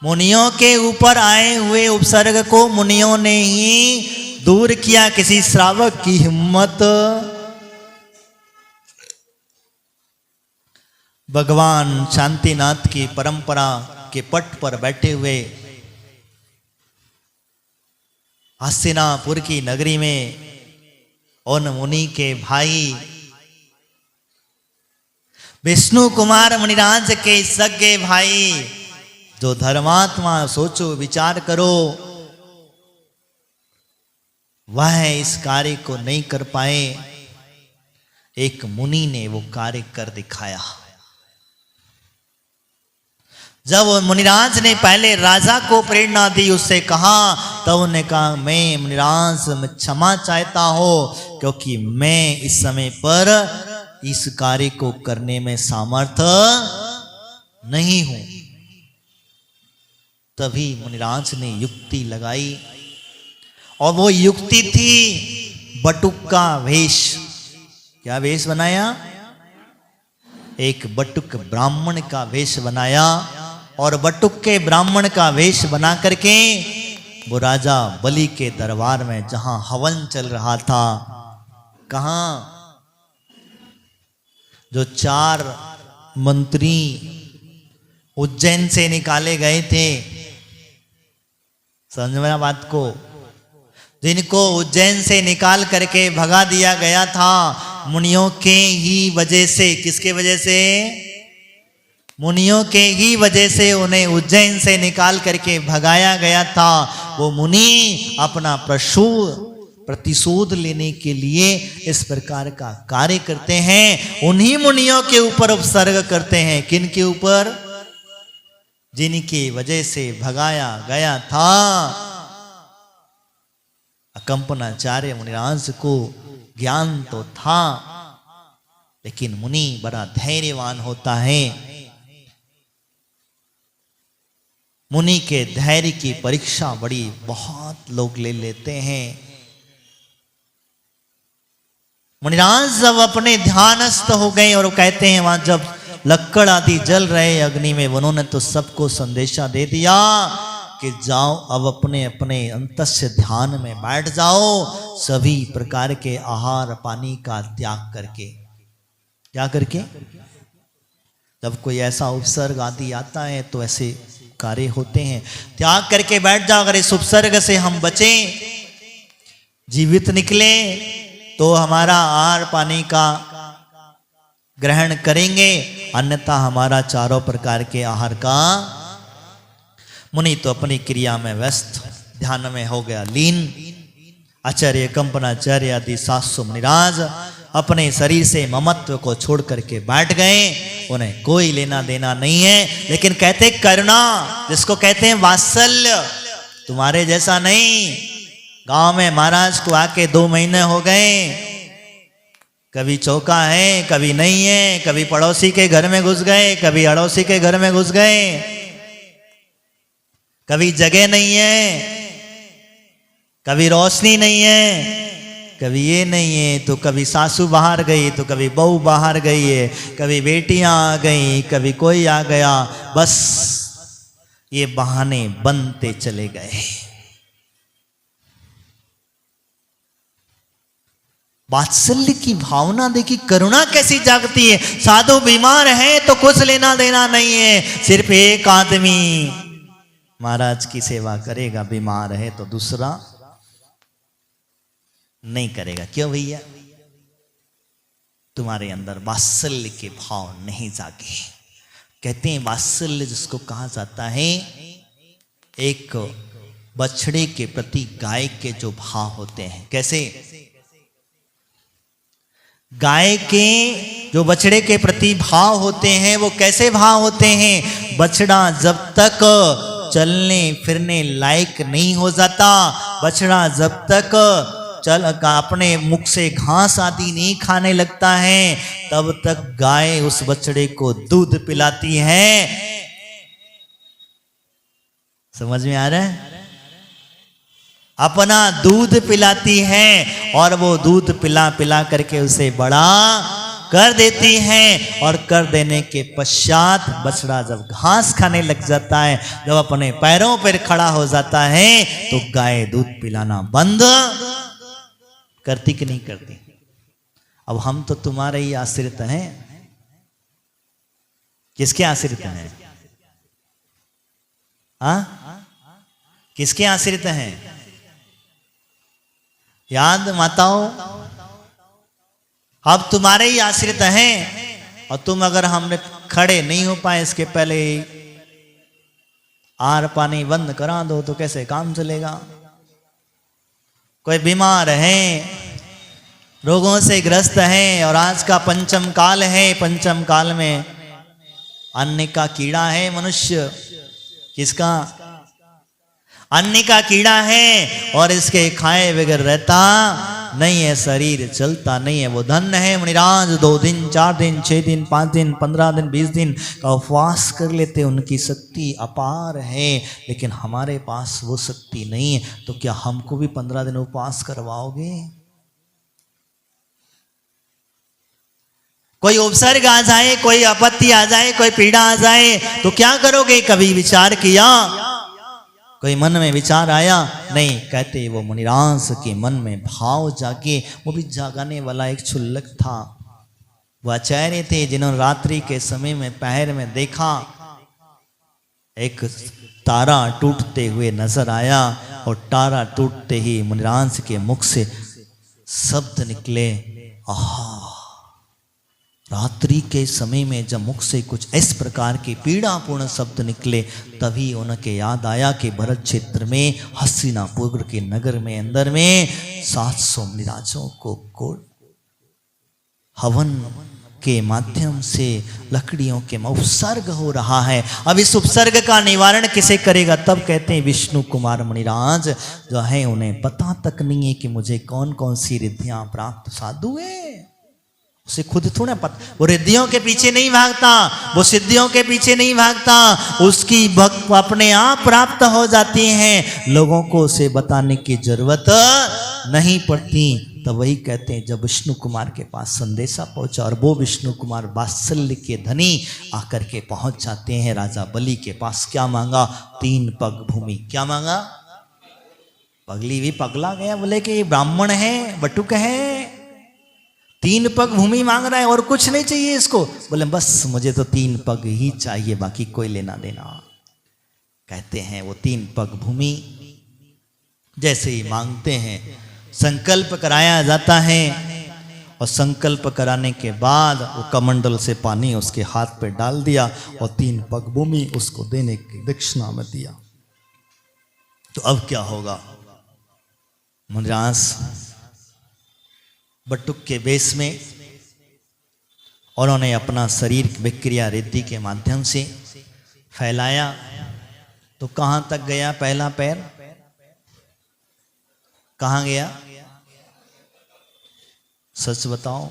मुनियों के ऊपर आए हुए उपसर्ग को मुनियों ने ही दूर किया। किसी श्रावक की हिम्मत भगवान शांतिनाथ की परंपरा के पट पर बैठे हुए हस्तिनापुर की नगरी में उन मुनि के भाई विष्णु कुमार मुनिराज के सगे भाई, जो धर्मात्मा, सोचो विचार करो, वह इस कार्य को नहीं कर पाए। एक मुनि ने वो कार्य कर दिखाया। जब मुनिराज ने पहले राजा को प्रेरणा दी, उससे कहा, तब उन्होंने कहा, मैं मुनिराज मैं क्षमा चाहता हूं, क्योंकि मैं इस समय पर इस कार्य को करने में सामर्थ नहीं हूं। तभी मुनिराज ने युक्ति लगाई, और वो युक्ति थी बटुक का वेश। क्या वेश बनाया? एक बटुक ब्राह्मण का वेश बनाया, और बटुक के ब्राह्मण का वेश बना करके वो राजा बलि के दरबार में, जहां हवन चल रहा था, कहां जो 4 मंत्री उज्जैन से निकाले गए थे, समझ में बात को, जिनको उज्जैन से निकाल करके भगा दिया गया था मुनियों के ही वजह से। किसके वजह से? मुनियों के ही वजह से उन्हें उज्जैन से निकाल करके भगाया गया था। वो मुनि अपना प्रतिशोध लेने के लिए इस प्रकार का कार्य करते हैं। उन्हीं मुनियों के ऊपर उपसर्ग करते हैं। किन के ऊपर? जिनकी वजह से भगाया गया था। अकंपनाचार्य मुनिराज को ज्ञान तो था, लेकिन मुनि बड़ा धैर्यवान होता है। मुनि के धैर्य की परीक्षा बहुत लोग ले लेते हैं। मुनिराज जब अपने ध्यानस्थ हो गए और कहते हैं, वहां जब लक्कड़ आदि जल रहे अग्नि में, उन्होंने तो सबको संदेशा दे दिया कि जाओ अब अपने अपने अंतस्य ध्यान में बैठ जाओ, सभी प्रकार के आहार पानी का त्याग करके। क्या करके? जब कोई ऐसा उपसर्ग आदि आता है तो ऐसे कार्य होते हैं, त्याग करके बैठ जाओ। अगर इस उपसर्ग से हम बचें, जीवित निकले, तो हमारा आहार पानी का ग्रहण करेंगे, अन्यथा हमारा चारों प्रकार के आहार का। मुनि तो अपनी क्रिया में व्यस्त, ध्यान में हो गया लीन। आचार्य कंपनाचार्य आदि 700 मुनिराज अपने शरीर से ममत्व को छोड़ करके बैठ गए। उन्हें कोई लेना देना नहीं है, लेकिन कहते करुणा, जिसको कहते हैं वात्सल्य, तुम्हारे जैसा नहीं। गांव में महाराज को आके 2 महीने हो गए, कभी चौका है, कभी नहीं है, कभी पड़ोसी के घर में घुस गए, कभी अड़ोसी के घर में घुस गए, कभी जगह नहीं है, कभी रोशनी नहीं है, कभी ये नहीं है, तो कभी सासू बाहर गई, तो कभी बहू बाहर गई है, कभी बेटियां आ गई, कभी कोई आ गया। बस ये बहाने बनते चले गए। वात्सल्य की भावना देखी, करुणा कैसी जागती है। साधु बीमार है तो कुछ लेना देना नहीं है, सिर्फ एक आदमी महाराज की सेवा करेगा, बीमार है तो दूसरा नहीं करेगा। क्यों भैया? तुम्हारे अंदर वात्सल्य के भाव नहीं जागे। कहते हैं वात्सल्य जिसको कहा जाता है, एक बछड़े के प्रति गाय के जो भाव होते हैं। कैसे? गाय के जो बछड़े के प्रति भाव होते हैं, वो कैसे भाव होते हैं? बछड़ा जब तक चलने फिरने लायक नहीं हो जाता, बछड़ा जब तक अपने मुख से घास आदि नहीं खाने लगता है, तब तक गाय उस बछड़े को दूध पिलाती है। समझ में आ रहा है? अपना दूध पिलाती है, और वो दूध पिला पिला करके उसे बड़ा कर देती है। और कर देने के पश्चात बछड़ा जब घास खाने लग जाता है, जब अपने पैरों पर खड़ा हो जाता है, तो गाय दूध पिलाना बंद करती कि नहीं करती? अब हम तो तुम्हारे ही आश्रित हैं। किसके आश्रित हैं? हाँ, किसके आश्रित हैं? याद माताओं, अब तुम्हारे ही आश्रित हैं, और तुम अगर हमने खड़े नहीं हो पाए इसके पहले आर पानी बंद करा दो तो कैसे काम चलेगा? कोई बीमार है, रोगों से ग्रस्त है, और आज का पंचम काल है, पंचम काल में अन्न का कीड़ा है मनुष्य। किसका? अन्न का कीड़ा है, और इसके खाए बगैर रहता नहीं है, शरीर चलता नहीं है। वो धन है मुनिराज 2 दिन 4 दिन 6 दिन 5 दिन 15 दिन 20 दिन का उपवास कर लेते, उनकी शक्ति अपार है, लेकिन हमारे पास वो शक्ति नहीं है। तो क्या हमको भी 15 दिन उपवास करवाओगे? कोई उपसर्ग आ जाए, कोई आपत्ति आ जाए, कोई पीड़ा आ जाए तो क्या करोगे? कभी विचार किया? कोई मन में विचार आया? नहीं। कहते वो मुनिराज के मन में भाव जागे। वो भी जागाने वाला एक क्षुल्लक था। वो आचार्य थे जिन्होंने रात्रि के समय में पहर में देखा, एक तारा टूटते हुए नजर आया, और तारा टूटते ही मुनिराज के मुख से शब्द निकले, आहा। रात्रि के समय में जब मुख से कुछ इस प्रकार के पीड़ापूर्ण शब्द निकले, तभी उनके याद आया कि भरत क्षेत्र में हस्तिनापुर के नगर में अंदर में 700 मुनिराजों को हवन के माध्यम से लकड़ियों के उपसर्ग हो रहा है। अब इस उपसर्ग का निवारण किसे करेगा? तब कहते हैं विष्णु कुमार मुनिराज जो है, उन्हें पता तक नहीं है कि मुझे कौन कौन सी रिद्धियां प्राप्त साधु है। उसे खुद थोड़ा पता। वो रिद्धियों के पीछे नहीं भागता, वो सिद्धियों के पीछे नहीं भागता, उसकी भक्त अपने आप प्राप्त हो जाती हैं, लोगों को उसे बताने की जरूरत नहीं पड़ती। तो वही कहते हैं जब विष्णु कुमार के पास संदेशा पहुंचा, और वो विष्णु कुमार वात्सल्य के धनी आकर के पहुंच जाते हैं राजा बलि के पास। क्या मांगा? 3 पग भूमि। क्या मांगा? पगली भी पगला गया, बोले कि ये ब्राह्मण है, बटुक है, 3 पग भूमि मांग रहा है और कुछ नहीं चाहिए इसको। बोले बस मुझे तो 3 पग ही चाहिए, बाकी कोई लेना देना। कहते हैं वो 3 पग भूमि जैसे ही मांगते हैं, संकल्प कराया जाता है, और संकल्प कराने के बाद वो कमंडल से पानी उसके हाथ पे डाल दिया, और 3 पग भूमि उसको देने की दक्षिणा में दिया। तो अब क्या होगा? मुनिराज बटुक के वेश में, उन्होंने अपना शरीर विक्रिया रिद्धि के माध्यम से फैलाया। तो कहां तक गया पहला पैर? कहां गया? सच बताओ।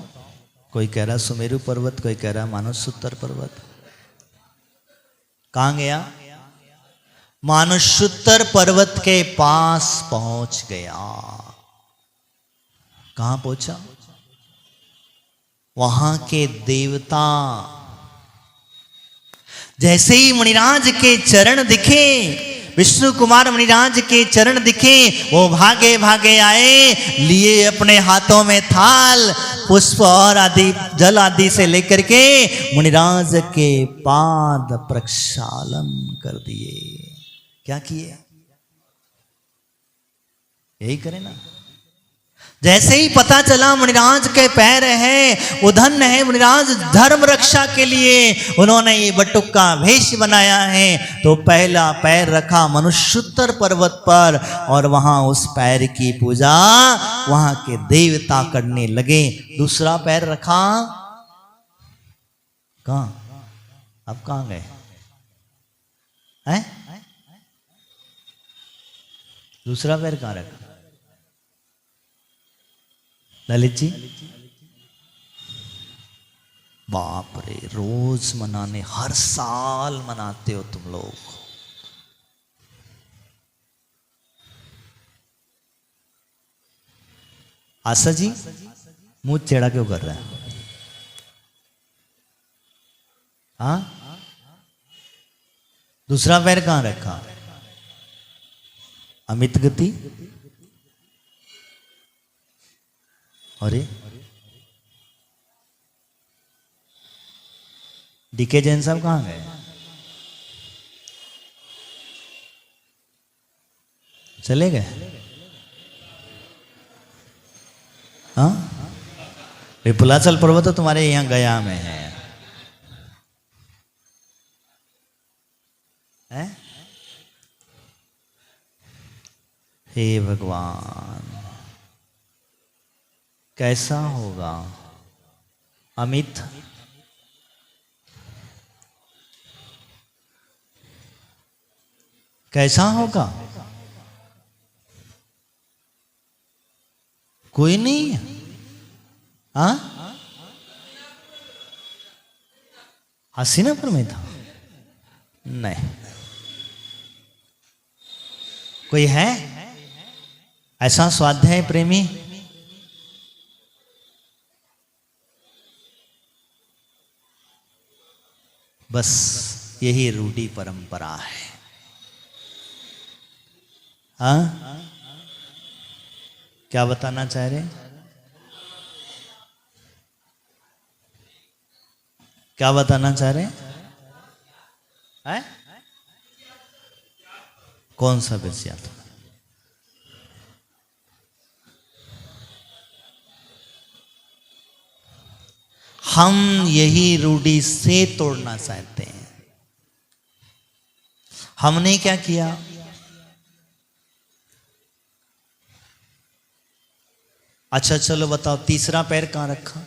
कोई कह रहा सुमेरु पर्वत, कोई कह रहा मानसोत्तर पर्वत। कहां गया? मानसोत्तर पर्वत के पास पहुंच गया। कहां पहुंचा? वहां के देवता जैसे ही मुनिराज के चरण दिखे, विष्णु कुमार मुनिराज के चरण दिखे, वो भागे भागे आए, लिए अपने हाथों में थाल, पुष्प और आदि जल आदि से लेकर के मुनिराज के पाद प्रक्षालन कर दिए। क्या किए? यही करे ना। जैसे ही पता चला मुनिराज के पैर हैं, वो धन है, मुनिराज धर्म रक्षा के लिए उन्होंने ये बटुक का भेष बनाया है, तो पहला पैर रखा मनुष्योत्तर पर्वत पर, और वहां उस पैर की पूजा वहां के देवता करने लगे। दूसरा पैर रखा कहां? अब कहां गए हैं? दूसरा पैर कहां रखा? ललित जी, बाप रे, रोज मनाने, हर साल मनाते हो तुम लोग। आशा जी मुंह टेढ़ा क्यों कर रहा है? हाँ, दूसरा पैर कहां रखा? अमित गति। अरे डीके जैन साहब कहाँ गए? चले गए? हाँ, विपुलाचल पर्वत तो तुम्हारे यहाँ गया में है, हैं? हे भगवान, कैसा होगा अमित? कैसा होगा? कोई नहीं है? हाँ, हसीनापुर में था? नहीं। कोई है ऐसा स्वाध्याय प्रेमी? बस यही रूढ़ी परंपरा है। हाँ, क्या बताना चाह रहे? क्या बताना चाह रहे हैं? कौन सा विषय था? हम यही रूढ़ी से तोड़ना चाहते हैं। हमने क्या किया? अच्छा चलो बताओ, तीसरा पैर कहां रखा?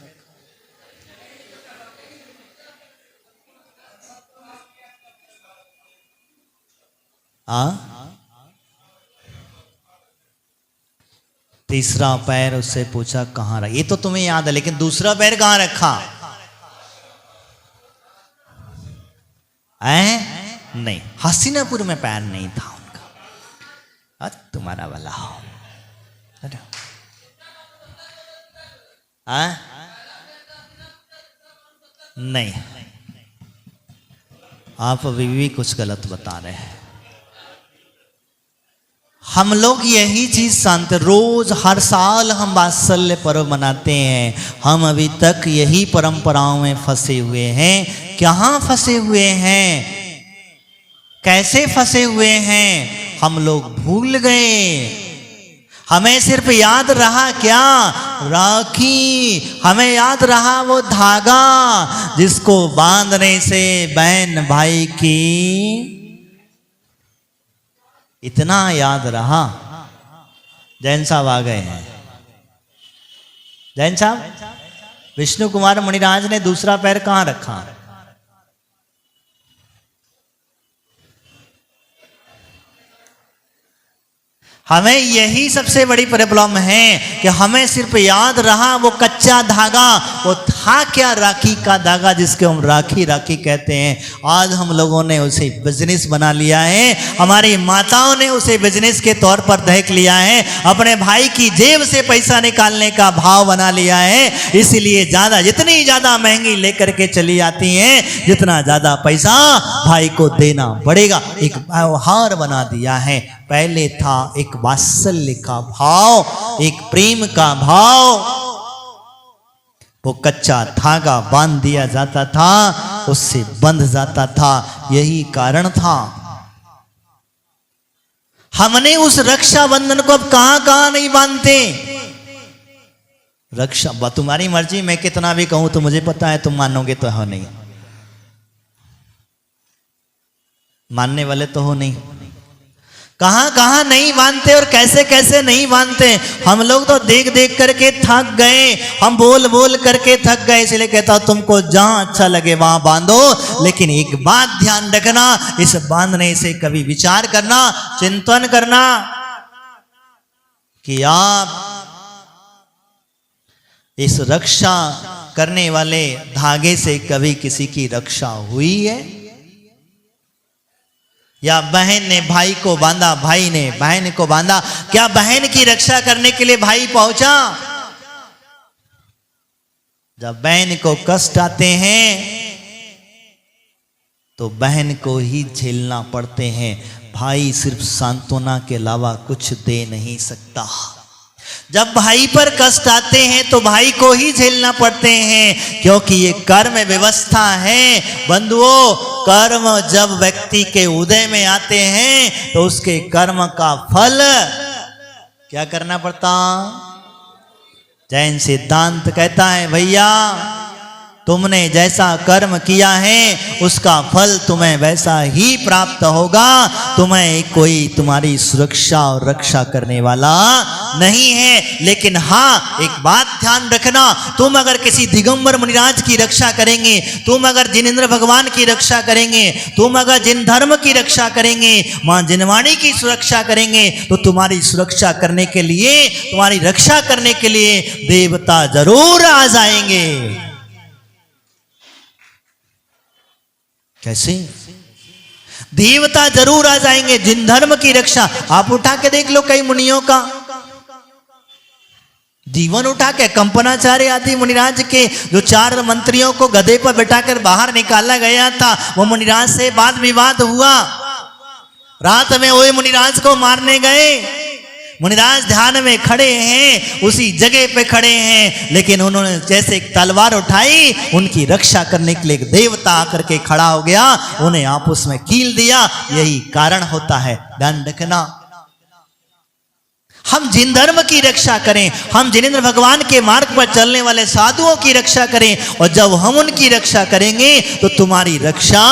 तीसरा पैर उससे पूछा कहां रखा? ये तो तुम्हें याद है, लेकिन दूसरा पैर कहां रखा? नहीं, हसीनापुर में पैर नहीं था उनका। आज तुम्हारा वाला हो। नहीं, आप अभी भी कुछ गलत बता रहे हैं। हम लोग यही चीज जानते, रोज हर साल हम वात्सल्य पर्व मनाते हैं। हम अभी तक यही परंपराओं में फंसे हुए हैं। कहाँ फंसे हुए हैं? कैसे फंसे हुए हैं? हम लोग भूल गए। हमें सिर्फ याद रहा क्या? राखी। हमें याद रहा वो धागा जिसको बांधने से बहन भाई की, इतना याद रहा। जैन साहब आ गए हैं। जैन साहब, विष्णु कुमार मुनिराज ने दूसरा पैर कहां रखा? हमें यही सबसे बड़ी प्रॉब्लम है कि हमें सिर्फ याद रहा वो कच्चा धागा। वो था क्या? राखी का धागा, जिसके हम राखी राखी कहते हैं। आज हम लोगों ने उसे बिजनेस बना लिया है। हमारी माताओं ने उसे बिजनेस के तौर पर देख लिया है। अपने भाई की जेब से पैसा निकालने का भाव बना लिया है। इसलिए ज्यादा, जितनी ज्यादा महंगी लेकर के चली आती हैं, जितना ज्यादा पैसा भाई को देना पड़ेगा। एक व्यवहार बना दिया है। पहले था एक वात्सल्य का भाव, एक प्रेम का भाव। वो कच्चा धागा बांध दिया जाता था, उससे बंध जाता था। यही कारण था। हमने उस रक्षाबंधन को अब कहां कहां नहीं बांधते। रक्षा, तुम्हारी मर्जी, मैं कितना भी कहूं तो मुझे पता है तुम मानोगे तो हो नहीं, मानने वाले तो हो नहीं। कहां कहां नहीं बांधते और कैसे कैसे नहीं बांधते। हम लोग तो देख देख करके थक गए, हम बोल बोल करके थक गए। इसलिए कहता हूं तुमको जहां अच्छा लगे वहां बांधो। लेकिन एक बात ध्यान रखना, इस बांधने से कभी विचार करना, चिंतन करना कि आप इस रक्षा करने वाले धागे से कभी किसी की रक्षा हुई है? या बहन ने भाई को बांधा, भाई ने बहन को बांधा, क्या बहन की रक्षा करने के लिए भाई पहुंचा? जब बहन को कष्ट आते हैं तो बहन को ही झेलना पड़ते हैं। भाई सिर्फ सांत्वना के अलावा कुछ दे नहीं सकता। जब भाई पर कष्ट आते हैं तो भाई को ही झेलना पड़ते हैं, क्योंकि ये कर्म व्यवस्था है। बंधुओं, कर्म जब व्यक्ति के उदय में आते हैं तो उसके कर्म का फल क्या करना पड़ता? जैन सिद्धांत कहता है भैया तुमने जैसा कर्म किया है उसका फल तुम्हें वैसा ही प्राप्त होगा। तुम्हें कोई तुम्हारी सुरक्षा और रक्षा करने वाला नहीं है। लेकिन हाँ, एक बात ध्यान रखना, तुम अगर किसी दिगंबर मुनिराज की रक्षा करेंगे, तुम अगर जिनेंद्र भगवान की रक्षा करेंगे, तुम अगर जिन धर्म की रक्षा करेंगे, मां जिनवाणी की सुरक्षा करेंगे, तो तुम्हारी सुरक्षा करने के लिए, तुम्हारी रक्षा करने के लिए देवता जरूर आ जाएंगे। कैसे? देवता जरूर आ जाएंगे। जिन धर्म की रक्षा, आप उठा के देख लो कई मुनियों का जीवन उठा के, कंपनाचार्य आदि मुनिराज के जो 4 मंत्रियों को गधे पर बैठाकर बाहर निकाला गया था, वो मुनिराज से वाद विवाद हुआ। रात में वो मुनिराज को मारने गए। मुनिराज ध्यान में खड़े हैं, उसी जगह पे खड़े हैं, लेकिन उन्होंने जैसे एक तलवार उठाई, उनकी रक्षा करने के लिए एक देवता आकर के खड़ा हो गया, उन्हें आपस में कील दिया। यही कारण होता है। ध्यान रखना, हम जिन धर्म की रक्षा करें, हम जिनेंद्र भगवान के मार्ग पर चलने वाले साधुओं की रक्षा करें, और जब हम उनकी रक्षा करेंगे तो तुम्हारी रक्षा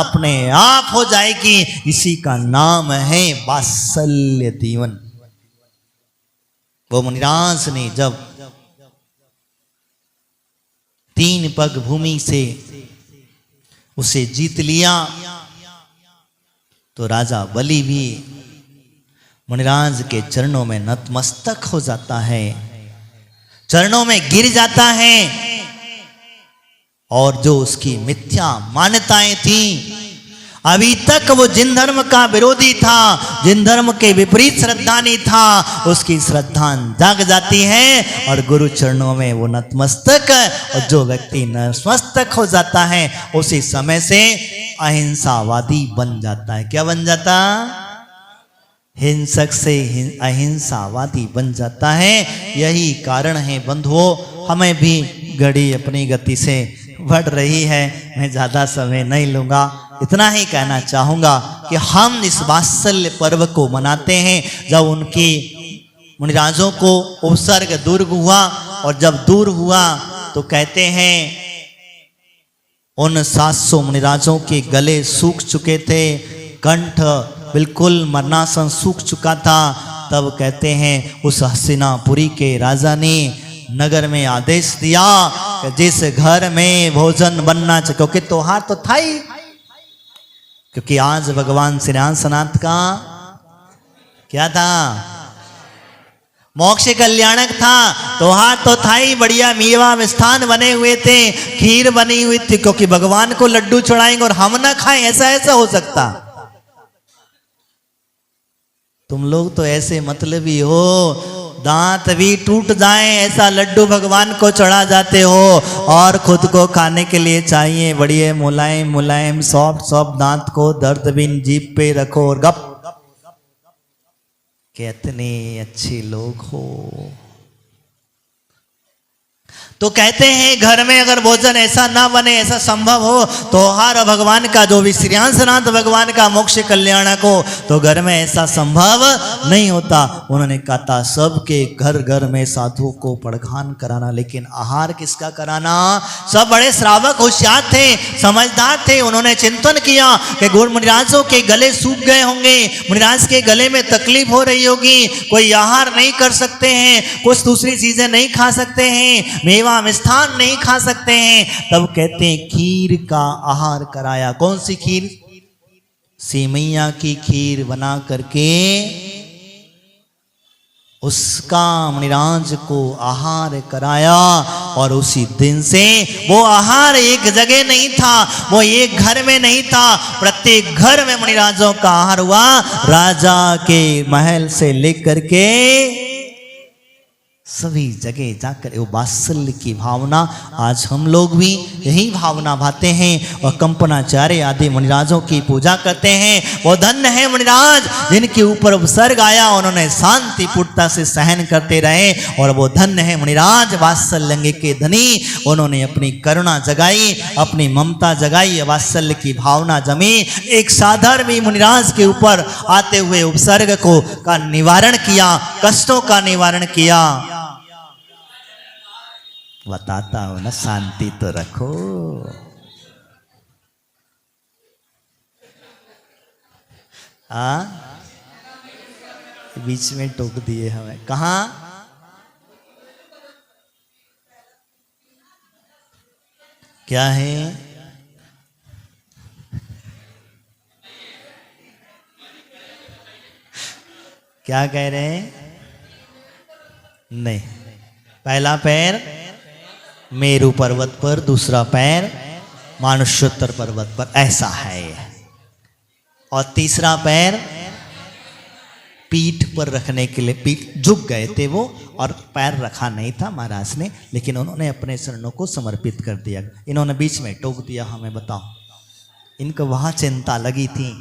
अपने आप हो जाएगी। इसी का नाम है वात्सल्य जीवन। वो मुनिराज ने जब 3 पग भूमि से उसे जीत लिया, तो राजा बलि भी मुनिराज के चरणों में नतमस्तक हो जाता है, चरणों में गिर जाता है। और जो उसकी मिथ्या मान्यताएं थी, अभी तक वो जिन धर्म का विरोधी था, जिन धर्म के विपरीत श्रद्धानी था, उसकी श्रद्धा जाग जाती है और गुरु चरणों में वो नतमस्तक। और जो व्यक्ति नतमस्तक हो जाता है, उसी समय से अहिंसावादी बन जाता है। क्या बन जाता? हिंसक से अहिंसावादी बन जाता है। यही कारण है बंधुओं, हमें भी घड़ी अपनी गति से बढ़ रही है, मैं ज्यादा समय नहीं लूंगा। इतना ही कहना चाहूंगा कि हम इस वात्सल्य पर्व को मनाते हैं। जब उनकी मुनिराजों को उपसर्ग दूर हुआ, और जब दूर हुआ तो कहते हैं उन 700 मुनिराजों के गले सूख चुके थे, कंठ बिल्कुल मरणासन सूख चुका था। तब कहते हैं उस हस्तिनापुरी के राजा ने नगर में आदेश दिया कि जिस घर में भोजन बनना चाहिए, क्योंकि त्योहार तो था ही, क्योंकि आज भगवान श्री रामनाथ का क्या था? मोक्ष कल्याणक था। त्योहार तो था ही, बढ़िया मेवा मिष्ठान बने हुए थे, खीर बनी हुई थी, क्योंकि भगवान को लड्डू चढ़ाएंगे और हम ना खाएं, ऐसा हो सकता? तुम लोग तो ऐसे मतलबी हो, दांत भी टूट जाएं ऐसा लड्डू भगवान को चढ़ा जाते हो, और खुद को खाने के लिए चाहिए बढ़िया मुलायम मुलायम सॉफ्ट दांत को दर्द बिन जीभ पे रखो और गप। कितने अच्छे लोग हो। तो कहते हैं घर में अगर भोजन ऐसा ना बने, ऐसा संभव हो, तो हर भगवान का जो भी श्रीयांशनाथ भगवान का मोक्ष कल्याणक हो, तो घर में ऐसा संभव नहीं होता। उन्होंने कहा था सबके घर घर में साधु को पड़घान कराना, लेकिन आहार किसका कराना? सब बड़े श्रावक होशियार थे, समझदार थे। उन्होंने चिंतन किया कि गुरु मुनिराजों के गले सूख गए होंगे, मुनिराज के गले में तकलीफ हो रही होगी, कोई आहार नहीं कर सकते हैं, कुछ दूसरी चीजें नहीं खा सकते हैं, मेवा मिष्ठान नहीं खा सकते हैं। तब कहते हैं खीर का आहार कराया। कौन सी खीर? सेमैया की खीर बना करके उसका मुनिराज को आहार कराया। और उसी दिन से वो आहार एक जगह नहीं था, वो एक घर में नहीं था, प्रत्येक घर में मुनिराजों का आहार हुआ। राजा के महल से लेकर के सभी जगह जाकर वो वात्सल्य की भावना, आज हम लोग भी यही भावना भाते हैं और कंपनाचार्य आदि मुनिराजों की पूजा करते हैं। वो धन्य है मुनिराज जिनके ऊपर उपसर्ग आया, उन्होंने शांति पूर्णता से सहन करते रहे। और वो धन्य है मुनिराज वात्सल्य के धनी, उन्होंने अपनी करुणा जगाई, अपनी ममता जगाई, वात्सल्य की भावना जमी। एक साधारण मुनिराज के ऊपर आते हुए उपसर्ग को का निवारण किया, कष्टों का निवारण किया। बताता हो ना, शांति तो रखो। बीच में टोक दिए हमें, कहा क्या है? क्या कह रहे हैं? नहीं, पहला पैर मेरू पर्वत पर, दूसरा पैर मानुष्योत्तर पर्वत पर, ऐसा है। और तीसरा पैर पीठ पर रखने के लिए, पीठ झुक गए थे वो और पैर रखा नहीं था महाराज ने, लेकिन उन्होंने अपने चरणों को समर्पित कर दिया। इन्होंने बीच में टोक दिया हमें, बताओ इनको वहां चिंता लगी थी।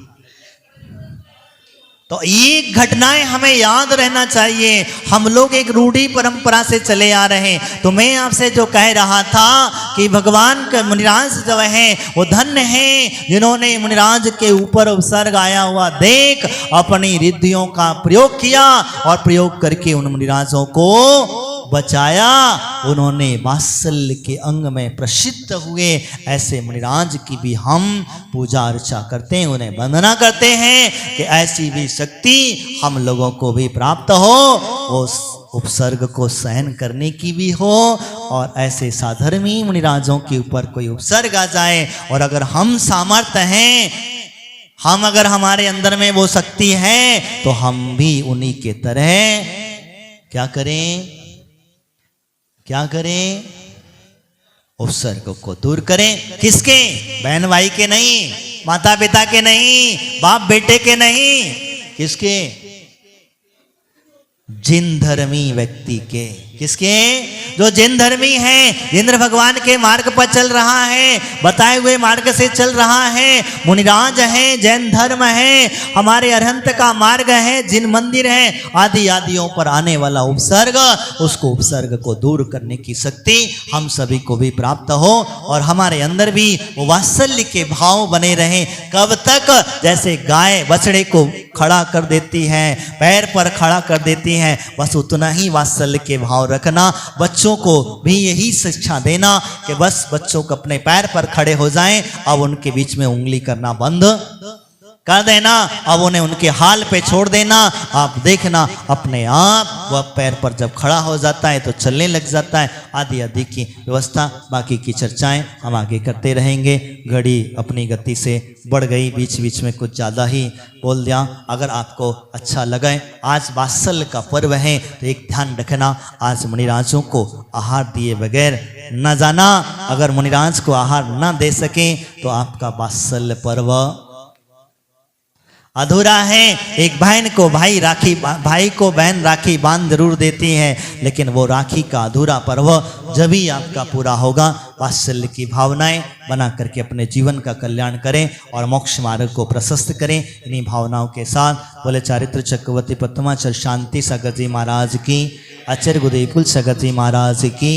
तो ये घटनाएं हमें याद रहना चाहिए। हम लोग एक रूढ़ी परंपरा से चले आ रहे हैं। तो मैं आपसे जो कह रहा था कि भगवान के मुनिराज जो है वो धन्य है जिन्होंने मुनिराज के ऊपर उपसर्ग आया हुआ देख अपनी रिद्धियों का प्रयोग किया और प्रयोग करके उन मुनिराजों को बचाया। उन्होंने वात्सल्य के अंग में प्रसिद्ध हुए। ऐसे मुनिराज की भी हम पूजा अर्चा करते हैं, उन्हें वंदना करते हैं कि ऐसी भी शक्ति हम लोगों को भी प्राप्त हो, उस उपसर्ग को सहन करने की भी हो। और ऐसे साधर्मी मुनिराजों के ऊपर कोई उपसर्ग आ जाए और अगर हम सामर्थ्य हैं, हम अगर हमारे अंदर में वो शक्ति है, तो हम भी उन्हीं के तरह क्या करें? क्या करें? उपसर्ग को दूर करें। किसके? बहन भाई के नहीं, माता पिता के नहीं, बाप बेटे के नहीं, किसके? जिन धर्मी व्यक्ति के। किसके? जो जिन धर्मी है, इंद्र भगवान के मार्ग पर चल रहा है, बताए हुए मार्ग से चल रहा है, मुनिराज है, जैन धर्म है, हमारे अरहंत का मार्ग है, जिन मंदिर है, आदि आदियों पर आने वाला उपसर्ग, उसको उपसर्ग को दूर करने की शक्ति हम सभी को भी प्राप्त हो और हमारे अंदर भी वो वात्सल्य के भाव बने रहे। कब तक? जैसे गाय बछड़े को खड़ा कर देती है, पैर पर खड़ा कर देती है, बस उतना ही वात्सल्य के भाव रखना। बच्चों को भी यही शिक्षा देना कि बस बच्चों को अपने पैर पर खड़े हो जाएं, अब उनके बीच में उंगली करना बंद कर देना, अब उन्हें उनके हाल पे छोड़ देना। आप देखना अपने आप वह पैर पर जब खड़ा हो जाता है तो चलने लग जाता है। आदि आदि की व्यवस्था, बाकी की चर्चाएं हम आगे करते रहेंगे। घड़ी अपनी गति से बढ़ गई, बीच बीच में कुछ ज़्यादा ही बोल दिया। अगर आपको अच्छा लगे, आज वात्सल्य का पर्व है, तो एक ध्यान रखना, आज मुनिराजों को आहार दिए बगैर न जाना। अगर मुनिराज को आहार न दे सके तो आपका वात्सल्य पर्व अधूरा है। एक बहन को भाई को बहन राखी बांध जरूर देती है, लेकिन वो राखी का अधूरा पर्व जब ही आपका पूरा होगा। वात्सल्य की भावनाएं बना करके अपने जीवन का कल्याण करें और मोक्ष मार्ग को प्रशस्त करें। इन्हीं भावनाओं के साथ बोले चारित्र चक्रवर्ती पद्माचल शांति सागर जी महाराज की, आचार्य गुरुदेव कुल सागर जी महाराज की।